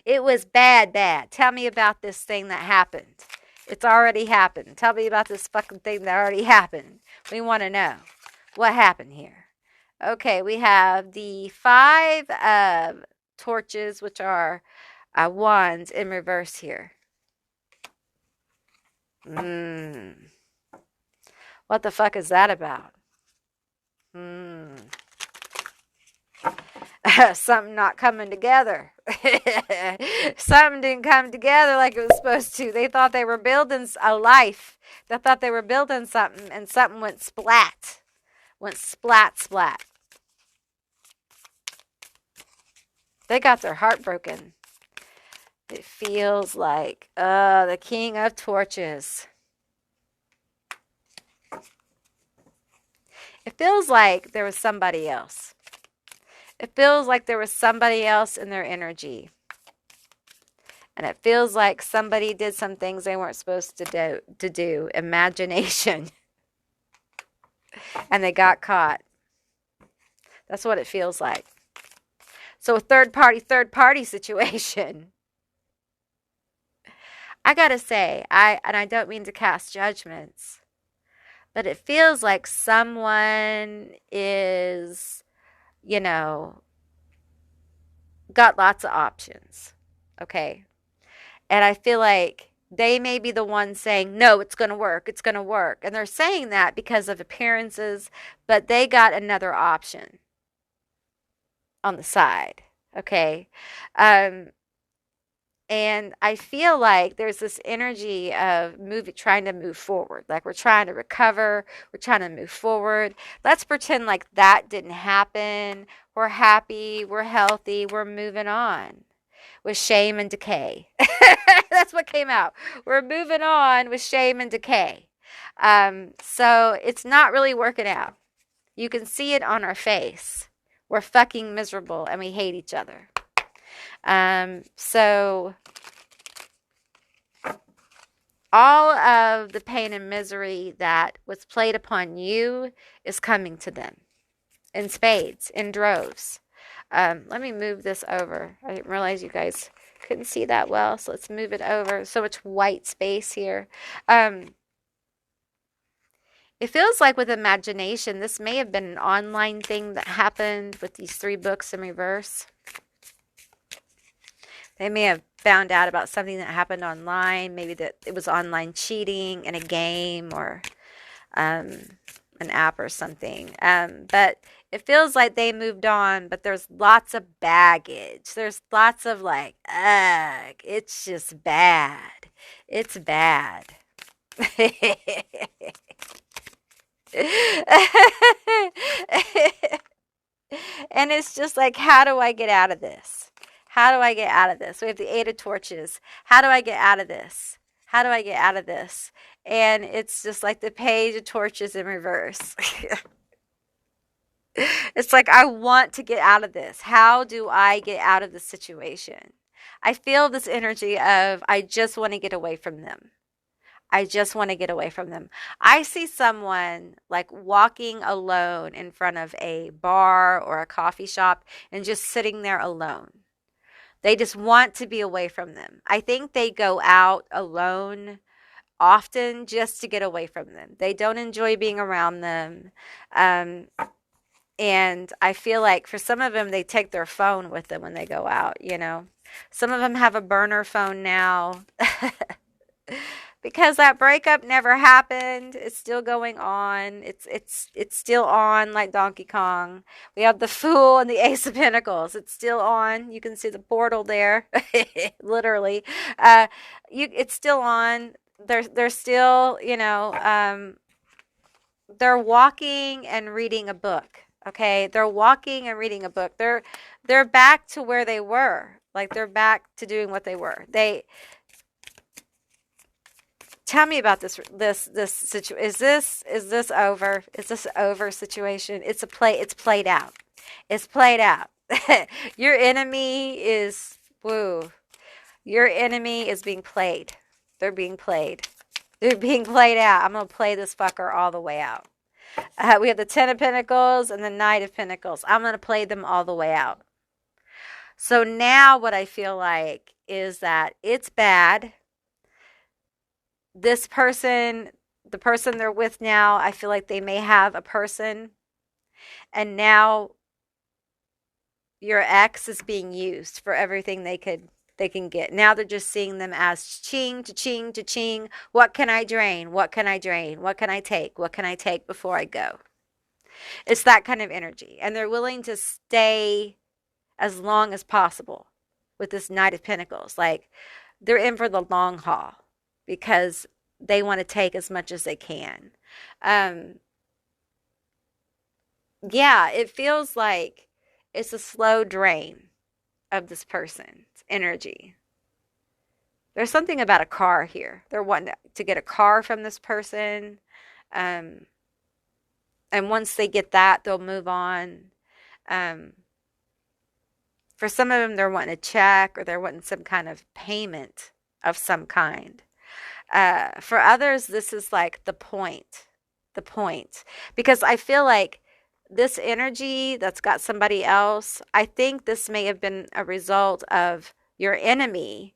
S1: It was bad. Tell me about this thing that happened. It's already happened. Tell me about this fucking thing that already happened. We want to know what happened here. Okay, we have the 5 of torches, which are wands in reverse here. What the fuck is that about? Something not coming together. Something didn't come together like it was supposed to. They thought they were building a life. They thought they were building something, and something went splat. Went splat. They got their heart broken. It feels like, the King of Torches. It feels like there was somebody else. It feels like there was somebody else in their energy. And it feels like somebody did some things they weren't supposed to do. Imagination. And they got caught. That's what it feels like. So a third party situation. I gotta say, I don't mean to cast judgments, but it feels like someone is, got lots of options. Okay. And I feel like they may be the ones saying, no, it's going to work. And they're saying that because of appearances, but they got another option on the side. Okay. And I feel like there's this energy of trying to move forward. Like we're trying to recover. We're trying to move forward. Let's pretend like that didn't happen. We're happy. We're healthy. We're moving on with shame and decay. That's what came out. We're moving on with shame and decay. So it's not really working out. You can see it on our face. We're fucking miserable and we hate each other. So all of the pain and misery that was played upon you is coming to them in spades, in droves. Let me move this over. I didn't realize you guys couldn't see that well, so let's move it over. So much white space here. It feels like with imagination, this may have been an online thing that happened with these 3 books in reverse. They may have found out about something that happened online. Maybe that it was online cheating in a game or an app or something. But it feels like they moved on, but there's lots of baggage. There's lots of like, ugh, it's just bad. It's bad. And it's just like, how do I get out of this? How do I get out of this? We have the 8 of Torches. How do I get out of this? How do I get out of this? And it's just like the Page of Torches in reverse. It's like, I want to get out of this. How do I get out of this situation? I feel this energy of, I just want to get away from them. I just want to get away from them. I see someone like walking alone in front of a bar or a coffee shop and just sitting there alone. They just want to be away from them. I think they go out alone often just to get away from them. They don't enjoy being around them. Um, and I feel like for some of them, they take their phone with them when they go out, you know. Some of them have a burner phone now. Because that breakup never happened. It's still going on. It's still on like Donkey Kong. We have the Fool and the Ace of Pentacles. It's still on. You can see the portal there, literally. It's still on. They're still, they're walking and reading a book. Okay, they're walking and reading a book. They're back to where they were. Like they're back to doing what they were. Tell me about this situation. Is this over? Is this over situation? It's played out. It's played out. Your enemy is woo. Your enemy is being played. They're being played. They're being played out. I'm gonna play this fucker all the way out. We have the Ten of Pentacles and the Knight of Pentacles. I'm gonna play them all the way out. So now what I feel like is that it's bad. This person, the person they're with now, I feel like they may have a person, and now your ex is being used for everything they can get. Now they're just seeing them as ching to ching to ching. What can I drain? What can I drain? What can I take? What can I take before I go? It's that kind of energy, and they're willing to stay as long as possible with this Knight of Pentacles. Like they're in for the long haul, because they want to take as much as they can. Yeah, it feels like it's a slow drain of this person's energy. There's something about a car here. They're wanting to get a car from this person. And once they get that, they'll move on. For some of them, they're wanting a check, or they're wanting some kind of payment of some kind. For others, this is like the point, because I feel like this energy that's got somebody else, I think this may have been a result of your enemy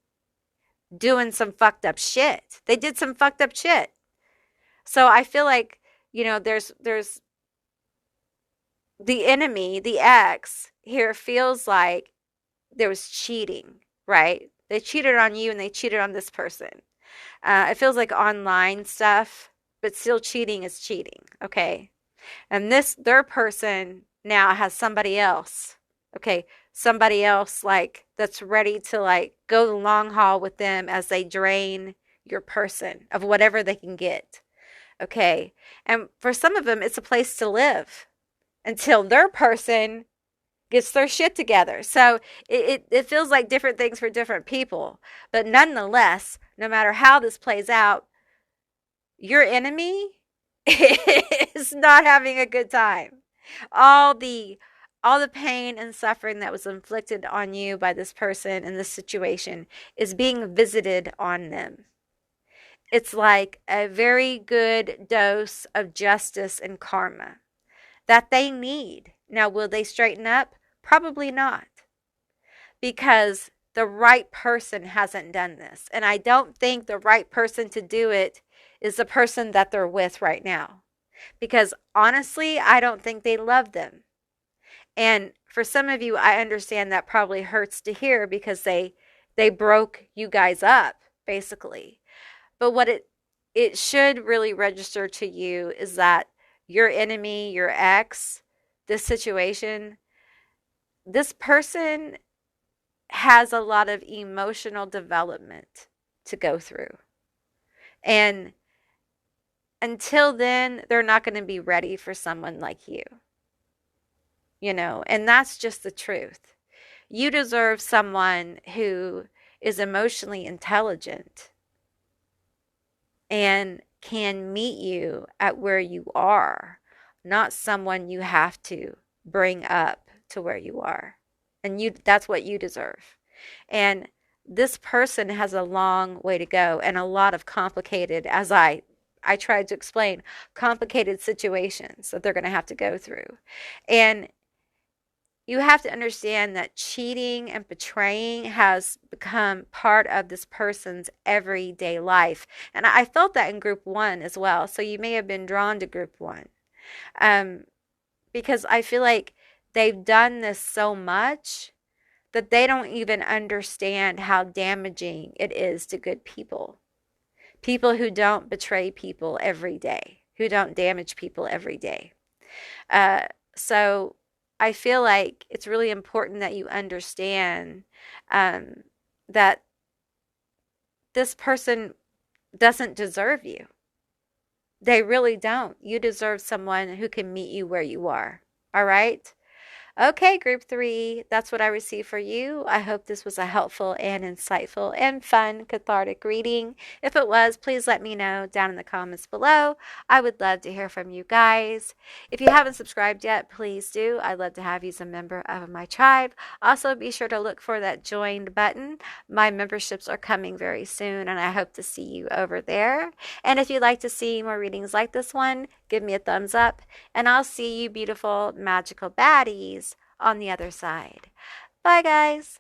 S1: doing some fucked up shit. They did some fucked up shit. So I feel like, there's the enemy, the ex here feels like there was cheating, right? They cheated on you and they cheated on this person. It feels like online stuff, but still cheating is cheating, okay? And their person now has somebody else, okay? Somebody else like that's ready to like go the long haul with them as they drain your person of whatever they can get, okay? And for some of them, it's a place to live until their person gets their shit together. So it feels like different things for different people. But nonetheless, no matter how this plays out, your enemy is not having a good time. All the pain and suffering that was inflicted on you by this person in this situation is being visited on them. It's like a very good dose of justice and karma that they need. Now, will they straighten up? Probably not, because the right person hasn't done this. And I don't think the right person to do it is the person that they're with right now, because honestly, I don't think they love them. And for some of you, I understand that probably hurts to hear, because they broke you guys up, basically. But what it should really register to you is that your enemy, your ex, this situation, this person has a lot of emotional development to go through. And until then, they're not going to be ready for someone like you. And that's just the truth. You deserve someone who is emotionally intelligent and can meet you at where you are, not someone you have to bring up to where you are. And that's what you deserve. And this person has a long way to go and a lot of complicated, as I tried to explain, complicated situations that they're going to have to go through. And you have to understand that cheating and betraying has become part of this person's everyday life. And I felt that in group one as well. So you may have been drawn to group one, um, because I feel like they've done this so much that they don't even understand how damaging it is to good people. People who don't betray people every day, who don't damage people every day. Uh, so I feel like it's really important that you understand um, that this person doesn't deserve you. They really don't. You deserve someone who can meet you where you are. All right? Okay, group three, that's what I received for you. I hope this was a helpful and insightful and fun, cathartic reading. If it was, please let me know down in the comments below. I would love to hear from you guys. If you haven't subscribed yet, please do. I'd love to have you as a member of my tribe. Also, be sure to look for that joined button. My memberships are coming very soon, and I hope to see you over there. And if you'd like to see more readings like this one, give me a thumbs up, and I'll see you beautiful, magical baddies on the other side. Bye, guys.